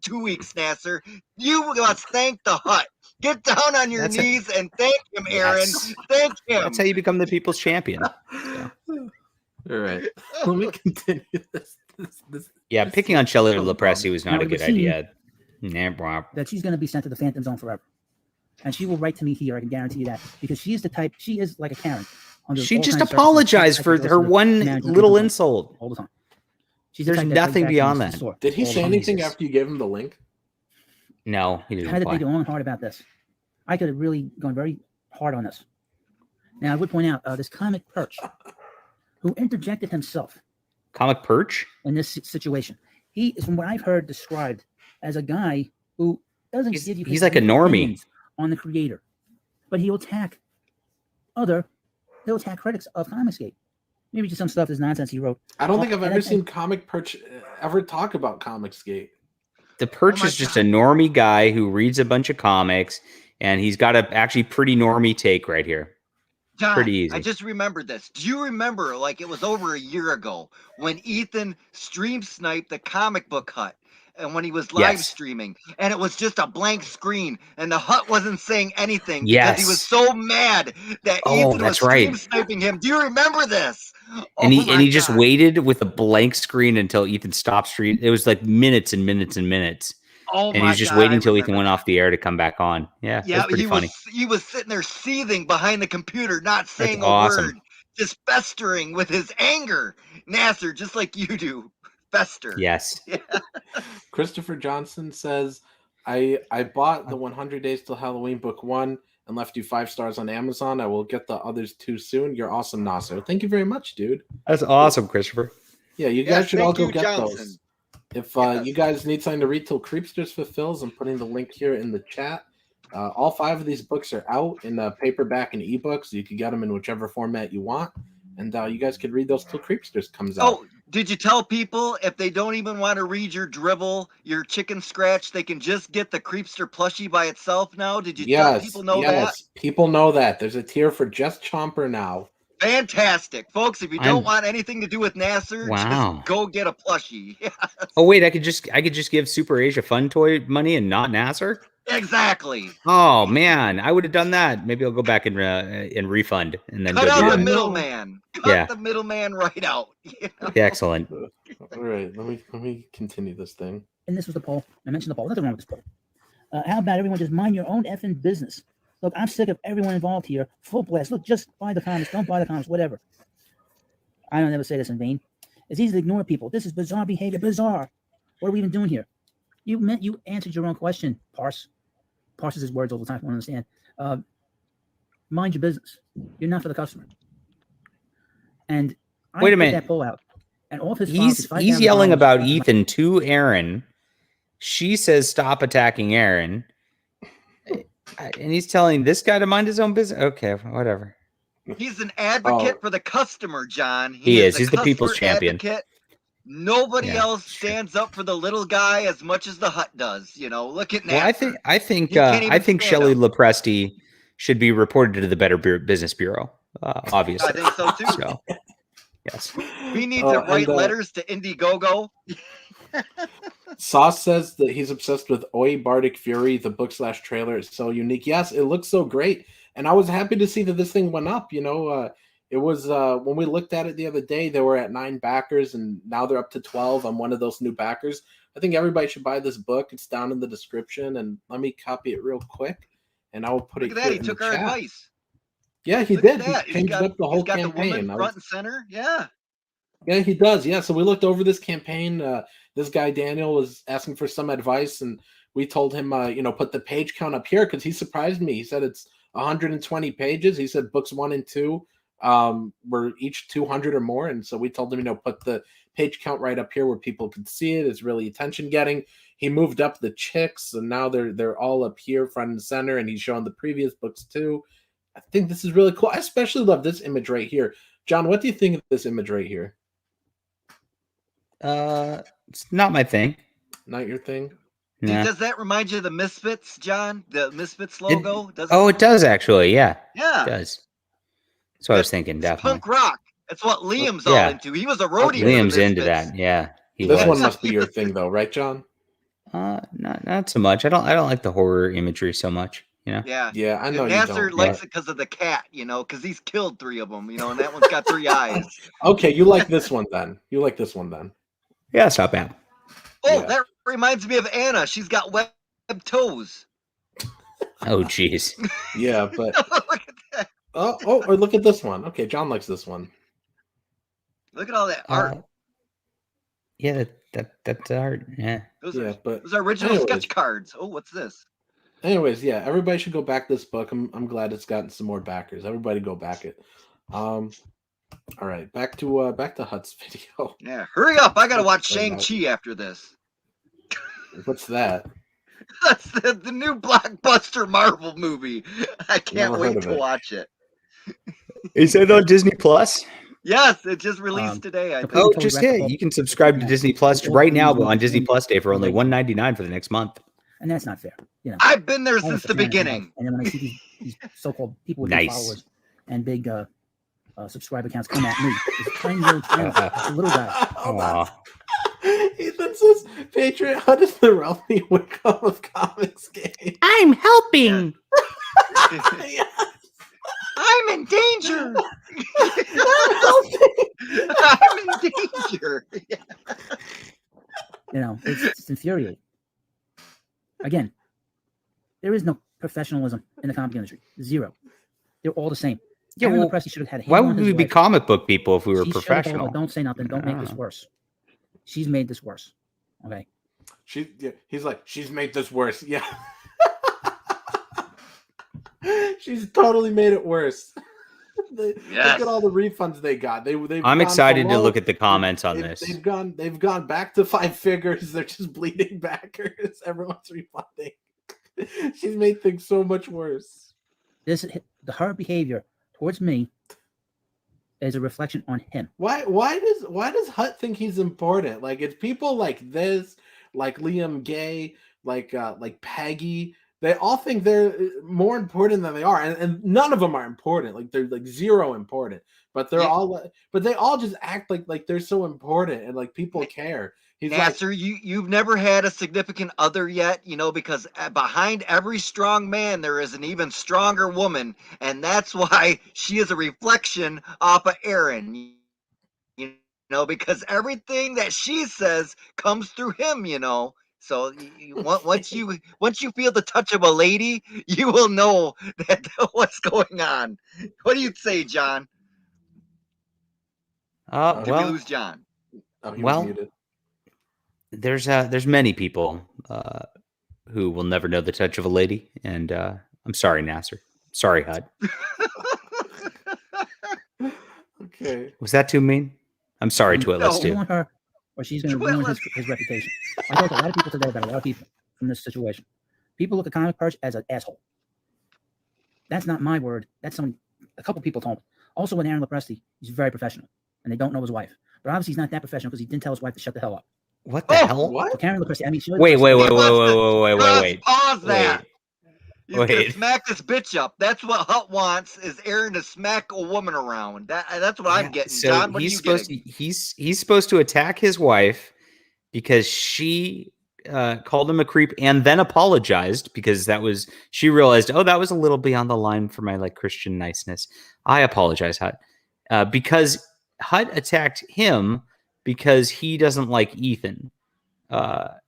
2 weeks, Nasser. You must thank the Hut. Get down on your knees and thank him, Aaron. Yes. Thank him. That's how you become the people's champion. All right, let me continue this. Yeah, picking on Shelley Lepresti was not Now, a it good would seem idea. Nah, bro. that she's going to be sent to the Phantom Zone forever. And she will write to me here, I can guarantee you that, because she is the type, she is like a Karen. Under She all just kinds of apologized circumstances, for I can go her to the one management little people insult. all the time. She's the There's type that nothing plays back beyond to that. the store Did he all say the time. anything after you gave him the link? No, he I didn't had to reply. think long and hard about this. I could have really gone very hard on this. Now, I would point out this comic Perch, who interjected himself Comic Perch? in this situation. He is, from what I've heard, described as a guy who doesn't give you. He's his like a own normie. opinions on the creator, but he'll attack critics of Comicsgate. Maybe just some stuff is nonsense he wrote. I don't think I've And ever seen Comic Perch ever talk about Comicsgate. The Perch is just a normie guy who reads a bunch of comics, and he's got a actually pretty normie take right here. John, Pretty easy. I just remembered this. Do you remember, like it was over a year ago, when Ethan stream sniped the Comic Book Hut, and when he was live Yes. streaming, and it was just a blank screen, and the Hut wasn't saying anything because Yes. he was so mad that Oh, Ethan was that's stream right. sniping him. Do you remember this? And Oh he just waited with a blank screen until Ethan stopped stream. It was like minutes and minutes and minutes. Oh and my he's just God, waiting I until Ethan remember went off the air to come back on. Yeah, Yeah, that's pretty funny. he was sitting there seething behind the computer, not saying a awesome. word, just festering with his anger. Nasser, just like you do, fester. Yes. Yeah. Christopher Johnson says, I bought the 100 Days Till Halloween book 1 and left you 5 stars on Amazon. I will get the others 2 soon. You're awesome, Nasser. Thank you very much, dude. That's awesome, Christopher. Yeah, you guys should all thank go you, get Johnson. those. If you guys need something to read till Creepsters fulfills, I'm putting the link here in the chat. All 5 of these books are out in paperback and ebook, so you can get them in whichever format you want. And you guys could read those till Creepsters comes out. Oh, did you tell people if they don't even want to read your dribble, your chicken scratch, they can just get the Creepster plushie by itself now? Did you tell people know that? People know that. There's a tier for just Chomper now. Fantastic. Folks, if you don't want anything to do with Nasser, just go get a plushie. Yes. Oh wait, I could just give Super Asia Fun Toy money and not Nasser? Exactly. Oh man, I would have done that. Maybe I'll go back and refund and then cut go out do the that. middleman. Cut the middleman right out. You know? Excellent. All right, let me continue this thing. And this was the poll. I mentioned the poll. Nothing wrong with this poll. How about everyone just mind your own effing business? Look, I'm sick of everyone involved here. Full blast. Look, just buy the comics. Don't buy the comics. Whatever. I don't ever say this in vain. It's easy to ignore people. This is bizarre behavior. Bizarre. What are we even doing here? You answered your own question. Parses his words all the time. I don't understand. Mind your business. You're not for the customer. And I Wait a put minute. that poll out. And all of his He's yelling about Ethan to Aaron. She says stop attacking Aaron. And he's telling this guy to mind his own business. Okay, whatever. He's an advocate for the customer, John. He is. He's the people's champion. Advocate. Nobody else stands up for the little guy as much as the Hut does. You know, look at Nasser. Well, I think Shelley Lopresti should be reported to the Better Business Bureau. Obviously, I think so too. So, yes, we need to write letters to Indiegogo. Sauce says that he's obsessed with Oi Bardic Fury. The book/trailer is so unique. Yes, it looks so great, and I was happy to see that this thing went up. You know, it was when we looked at it the other day, they were at 9 backers, and now they're up to 12. I'm one of those new backers. I think everybody should buy this book. It's down in the description, and let me copy it real quick, and I will put it. Look at that! He took our advice. Yeah, he did. He changed up the whole campaign. The woman front and center. Yeah. Yeah, he does. Yeah, so we looked over this campaign. This guy Daniel was asking for some advice, and we told him, put the page count up here because he surprised me. He said it's 120 pages. He said books 1 and 2 were each 200 or more, and so we told him, put the page count right up here where people could see it. It's really attention getting. He moved up the chicks, and now they're all up here front and center, and he's showing the previous books too. I think this is really cool. I especially love this image right here. John, what do you think of this image right here? It's not my thing. Not your thing? Nah. Does that remind you of the Misfits, John? The Misfits logo? It does actually. Yeah. Yeah. It does. That's what I was thinking. Definitely. Punk rock. That's what Liam's all into. He was a roadie. Liam's into that. Yeah. This one must be your thing, though, right, John? Not so much. I don't like the horror imagery so much. You know? Yeah. I know. Nasser likes it because of the cat, because he's killed 3 of them, and that one's got 3 eyes. Okay, you like this one then. Yeah, it's not bad. Oh, that reminds me of Anna. She's got web toes. Oh, jeez. Yeah, but look at that. Or look at this one. Okay, John likes this one. Look at all that art. Yeah, that's art. Yeah. Those are original sketch cards. Oh, what's this? Anyways, yeah, everybody should go back this book. I'm glad it's gotten some more backers. Everybody go back it. All right, back to Hut's video. Yeah, hurry up! I gotta watch Shang-Chi after this. What's that? That's the new blockbuster Marvel movie. I can't wait to watch it. Is it on Disney Plus? Yes, it just released today. I think. Oh, you can subscribe to Disney Plus right now, but on Disney Plus Day for only $1.99 for the next month. And that's not fair. I've been there since the beginning. And then when I see these so-called people with big followers and big subscriber accounts come at me, this tiny little little guy. Ethan says, Patriot, how does the Ralphie Wickham of comics game? I'm helping. I'm in danger. I'm in danger. It's infuriating. Again, there is no professionalism in the comic industry. Zero. They're all the same. Yeah, well, Presti should have had. Why would we be comic book people if we were professional? Don't say nothing. Don't make this worse. She's made this worse. Okay. He's like, she's made this worse. Yeah. She's totally made it worse. Look at all the refunds they got. I'm excited to look at the comments on this. They've gone back to 5 figures. They're just bleeding backers. Everyone's refunding. She's made things so much worse. Her behavior towards me is a reflection on him. Why does Hut think he's important? Like, it's people like this, like Liam Gay, like Peggy. They all think they're more important than they are, and none of them are important. Like, they're like zero important, but they're but they all just act like they're so important and like people care. He's Nasser, you've never had a significant other yet, because behind every strong man there is an even stronger woman, and that's why she is a reflection off of Aaron. Because everything that she says comes through him. So once you feel the touch of a lady, you will know what's going on. What do you say, John? Did we lose John? There's many people who will never know the touch of a lady, and I'm sorry, Nasser. Sorry, Hud. Okay. Was that too mean? I'm sorry, Twitless too. Or she's going to ruin his reputation. I talked to a lot of people today about a lot of people from this situation. People look at Comic Perch as an asshole. That's not my word. That's a couple people told me. Also, with Aaron Lopresti, he's very professional, and they don't know his wife. But obviously, he's not that professional because he didn't tell his wife to shut the hell up. What the hell? What? So Karen Lopresti, I mean, wait. Pause that. He's gonna smack this bitch up. That's what Hut wants, is Aaron to smack a woman around. That's what I'm getting. So John, what he's are you supposed getting? he's supposed to attack his wife because she called him a creep and then apologized because she realized, oh, that was a little beyond the line for my like Christian niceness. I apologize, Hut, because Hut attacked him because he doesn't like Ethan.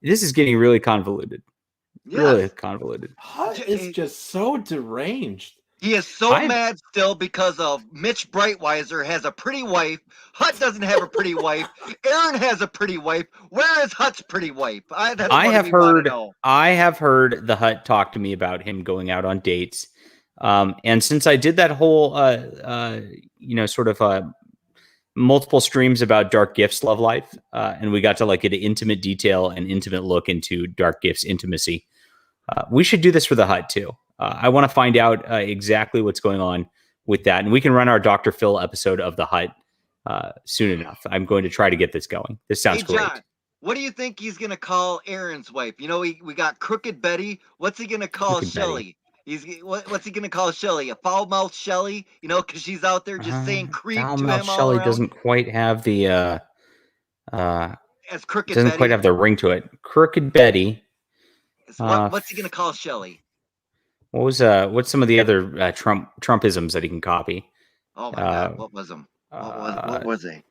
This is getting really convoluted. Really convoluted. Hut is just so deranged. He is so mad still because of Mitch Brightweiser has a pretty wife. Hut doesn't have a pretty wife. Aaron has a pretty wife. Where is Hut's pretty wife? I have heard the Hut talk to me about him going out on dates. And since I did that whole multiple streams about Dark Gift's love life, and we got to like get an intimate detail and intimate look into Dark Gift's intimacy. We should do this for the Hut too. I want to find out exactly what's going on with that, and we can run our Dr. Phil episode of the Hut soon enough. I'm going to try to get this going. This sounds great. John, what do you think he's gonna call Aaron's wife? We got Crooked Betty. What's he gonna call Shelly? What's he gonna call Shelly? A foul mouth Shelly? Because she's out there just saying creep to him all Shelly around? doesn't quite have the as Crooked doesn't Betty. quite have the ring to it. Crooked Betty. What's he gonna call Shelly? What's some of the other Trumpisms that he can copy? Oh my God! What was them? What was they?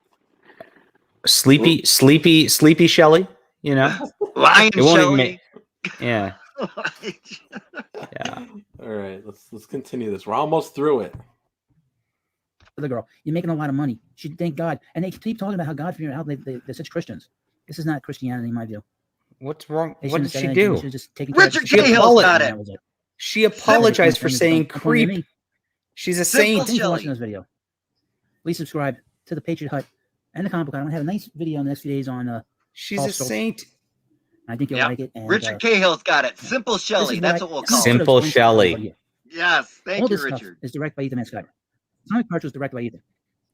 Sleepy Shelly. Lion Shelly. Yeah. Yeah. All right, let's continue this. We're almost through it. The girl, you're making a lot of money. She thank God, and they keep talking about how God fearing, how they're such Christians. This is not Christianity, in my view. What's wrong? What did she do? Richard Cahill's got it. She apologized for saying creep. She's a saint. Thanks for watching this video. Please subscribe to the Patriot Hut and the Comic Book. I'm gonna have a nice video in the next few days on. She's a saint. I think you'll like it. And, Richard Cahill's got it. Simple Shelly. That's what we'll call it. Simple Shelly. Yes. Thank you, Richard. Is directed by Ethan Mascott. Comic Perch was directed by Ethan.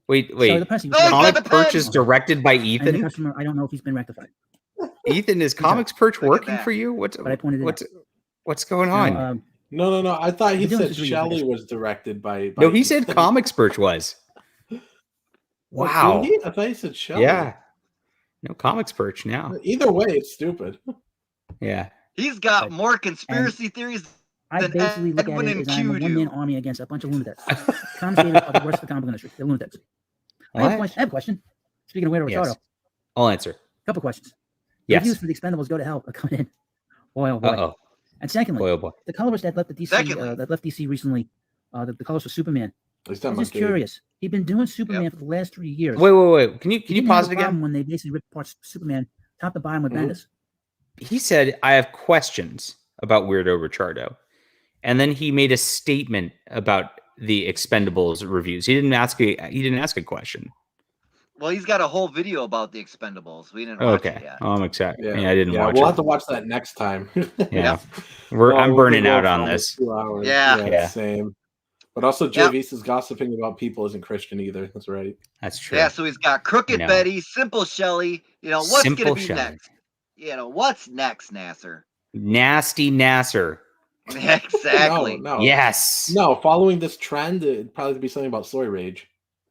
Wait. So Comic Perch is directed by Ethan? I don't know if he's been rectified. Ethan, is Comics Perch working for you? What's going on? No. I thought he said Shelley was directed by no, he said Comics Perch was. Wow. I thought he said Shelley. Yeah. No, Comics Perch now. Either way, it's stupid. Yeah. He's got more conspiracy theories than basically look Edwin at it and as I'm a Q one-man army against a bunch of lunatics. Commentators are the worst of the comic industry. They're lunatics. I have a question. Speaking of Weirdo Ricardo. I'll answer. A couple questions. Yes. Reviews for the Expendables go to hell are coming in. Boy, oh boy. Uh-oh. And secondly, boy, oh boy. the colorist that left the DC, recently, the colorist for Superman. I'm just curious. He's been doing Superman for the last 3 years. Wait. Can you pause it again? When they basically ripped apart Superman top to bottom with Bendis. he said, I have questions about Weirdo Richardo. And then he made a statement about the Expendables reviews. He didn't ask a question. Well, he's got a whole video about the Expendables. We didn't watch it yet. Oh, I'm excited. Yeah, I didn't watch we'll it. have to watch that next time. Yeah. Well, I'm we've burning been out going on for this. almost 2 hours. Yeah. Same. But also, JV's is gossiping about people isn't Christian either. That's right. That's true. Yeah, so he's got Crooked No. Betty, Simple Shelly. What's going to Simple be Shelly. next? What's next, Nasser? Nasty Nasser. Exactly. No. Yes. No, following this trend, it'd probably be something about soy rage.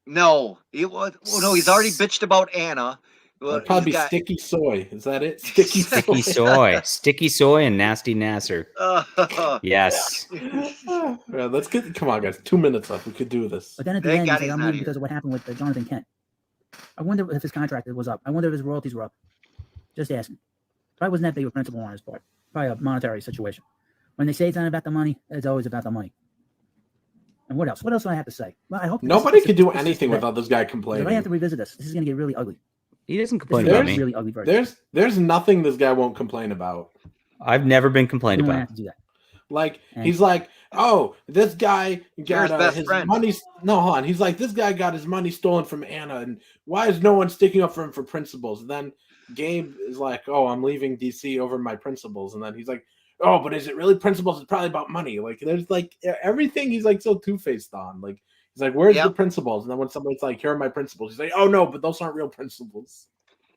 No, it was. Well, no, he's already bitched about Anna. Well, It'd probably be sticky soy. Is that it? Sticky soy. Sticky soy and Nasty Nasser. Yes. Yeah, let's come on, guys. 2 minutes left. We could do this. But then at the end, he said, I'm leaving because of what happened with Jonathan Kent. I wonder if his contract was up. I wonder if his royalties were up. Just asking. Probably wasn't that big of a principle on his part. Probably a monetary situation. When they say it's not about the money, it's always about the money. And what else? What else do I have to say? Well, I hope nobody could do anything without this guy complaining. I have to revisit this. This is going to get really ugly. He doesn't complain about me. Really ugly version. There's nothing this guy won't complain about. I've never been complained about. Have to do that. Like he's like, oh, this guy got his friend. money. No, hold on. He's like, this guy got his money stolen from Anna, and why is no one sticking up for him for principles? And then Gabe is like, oh, I'm leaving DC over my principles, and then he's like, oh, but is it really principles? It's probably about money. Like there's like everything he's like so two-faced on. Like he's like, where's the principles? And then when somebody's like, here are my principles, he's like, oh no, but those aren't real principles.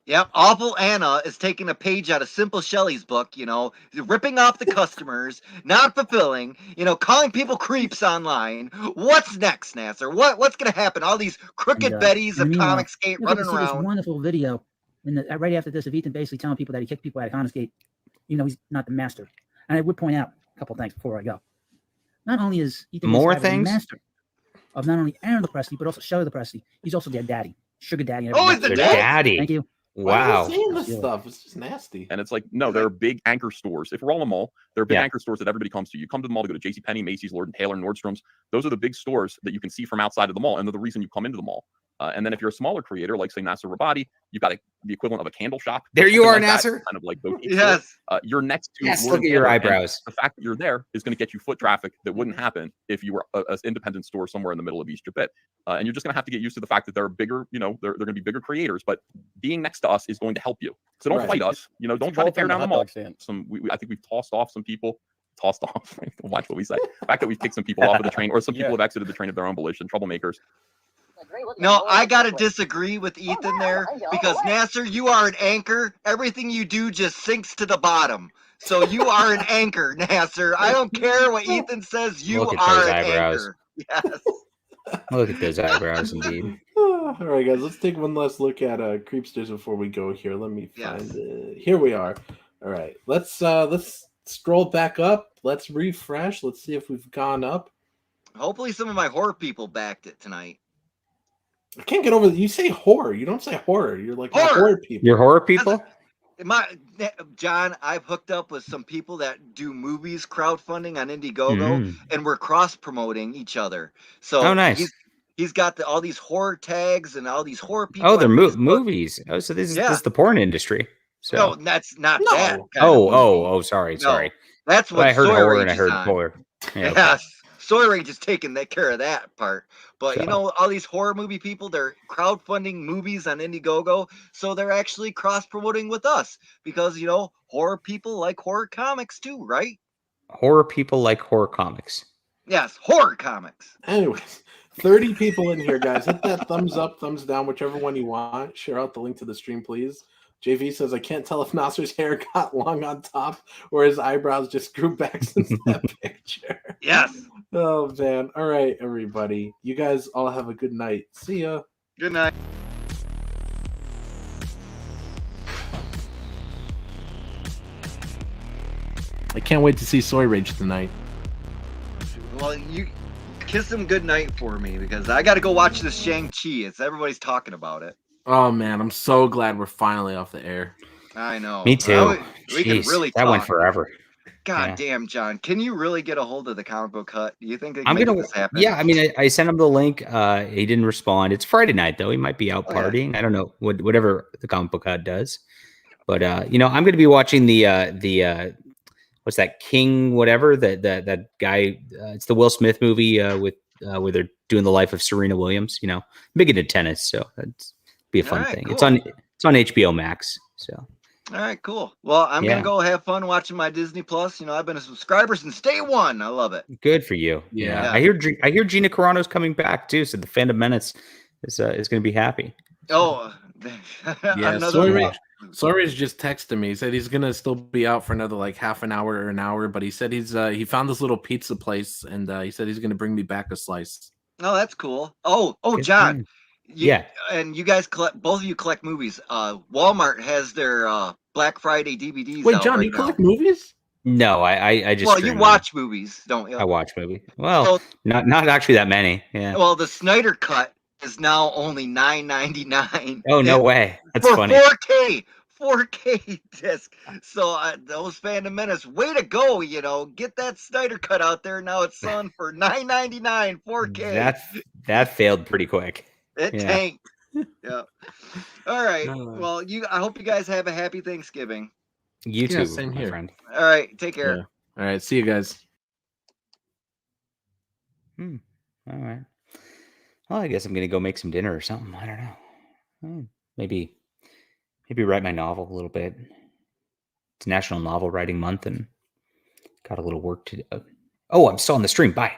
Yep, Awful Anna is taking a page out of Simple Shelly's book, ripping off the customers, not fulfilling, calling people creeps online. What's next, Nasser? What's going to happen? All these crooked Bettys of Comicsgate running around. This wonderful video, right after this, of Ethan basically telling people that he kicked people out of Comicsgate. He's not the master. And I would point out a couple of things before I go. Not only is Ethan the master of not only Aaron Lepresti, but also Shelley Lepresti, he's also their daddy, sugar daddy. Oh, he's the daddy. Thank you. Wow. Saying this stuff, it's just nasty. And it's like, no, there are big anchor stores. If we're all in a mall, there are big anchor stores that everybody comes to. You come to the mall to go to JCPenney, Macy's, Lord & Taylor, Nordstrom's. Those are the big stores that you can see from outside of the mall, and they're the reason you come into the mall. And then if you're a smaller creator, like say Nasser Rabadi, you've got the equivalent of a candle shop. There you are, like Nasser. Kind of like yes. You're next to. Yes. Lord Look at your eyebrows. The fact that you're there is going to get you foot traffic that wouldn't happen if you were an independent store somewhere in the middle of East Japet. And you're just going to have to get used to the fact that there are bigger, they're going to be bigger creators. But being next to us is going to help you. So don't fight us. Don't try to tear down the mall. I think we've tossed off some people. Watch what we say. The fact that we've kicked some people off of the train, or some people have exited the train of their own volition. Troublemakers. No, I gotta disagree with Ethan there, because Nasser, you are an anchor. Everything you do just sinks to the bottom. So you are an anchor, Nasser. I don't care what Ethan says. You are an anchor. Yes. Look at those eyebrows, indeed. All right, guys, let's take one last look at Creepsters before we go here. Let me find it. Here we are. All right, let's scroll back up. Let's refresh. Let's see if we've gone up. Hopefully, some of my horror people backed it tonight. I can't get over that. You say horror. You don't say horror. You're like horror people. You're horror people? John, I've hooked up with some people that do movies crowdfunding on Indiegogo, and we're cross-promoting each other. So nice. He's got all these horror tags and all these horror people. Oh, they're movies. Oh, so this is the porn industry. So. No, that's not that. Sorry. That's what I heard Soy horror Rage and I heard on. horror. Yeah, yes. Soy Rage is taking care of that part. But, all these horror movie people, they're crowdfunding movies on Indiegogo. So they're actually cross-promoting with us because, horror people like horror comics too, right? Horror people like horror comics. Yes, horror comics. Anyways, 30 people in here, guys. Hit that thumbs up, thumbs down, whichever one you want. Share out the link to the stream, please. JV says, I can't tell if Nasser's hair got long on top or his eyebrows just grew back since that picture. Yes. Oh, man. All right, everybody. You guys all have a good night. See ya. Good night. I can't wait to see Soy Rage tonight. Well, you kiss him good night for me because I got to go watch this Shang-Chi. Everybody's talking about it. Oh, man. I'm so glad we're finally off the air. I know. Me too. We can really that talk. went forever. God damn, John. Can you really get a hold of the comic book hut? Do you think they can make this happen? Yeah, I mean, I sent him the link. He didn't respond. It's Friday night, though. He might be out partying. I don't know. Whatever the comic book hut does. But I'm going to be watching the what's that, King whatever, that guy. It's the Will Smith movie with where they're doing the life of Serena Williams. Big into tennis, so that's be a fun thing. Cool. It's on HBO Max. So. All right, cool. Well, I'm gonna go have fun watching my Disney Plus. I've been a subscriber since day one. I love it. Good for you. Yeah. I hear Gina Carano's coming back too, so the Phantom Menace is going to be happy. Oh, yeah. Sori's just texted me. He said he's gonna still be out for another like half an hour or an hour, but he said he found this little pizza place, and he said he's gonna bring me back a slice. Oh, that's cool. Oh, John. Yeah. And you guys both of you collect movies. Walmart has their Black Friday DVDs. Wait, John, you collect movies? No, I just. Well, you watch movies, don't you? I watch movies. Well, not actually that many. Yeah. Well, the Snyder Cut is now only $9.99. Oh, no way! That's funny. 4K disc. So those Phantom Menace, way to go! Get that Snyder Cut out there now. It's selling for $9.99 4K. That failed pretty quick. It tanked. Yeah. All right. Well, I hope you guys have a happy Thanksgiving. You too, same my here. friend. All right. Take care. Yeah. All right. See you guys. All right. Well, I guess I'm gonna go make some dinner or something. I don't know. Maybe write my novel a little bit. It's National Novel Writing Month, and got a little work to do. Oh, I'm still on the stream. Bye.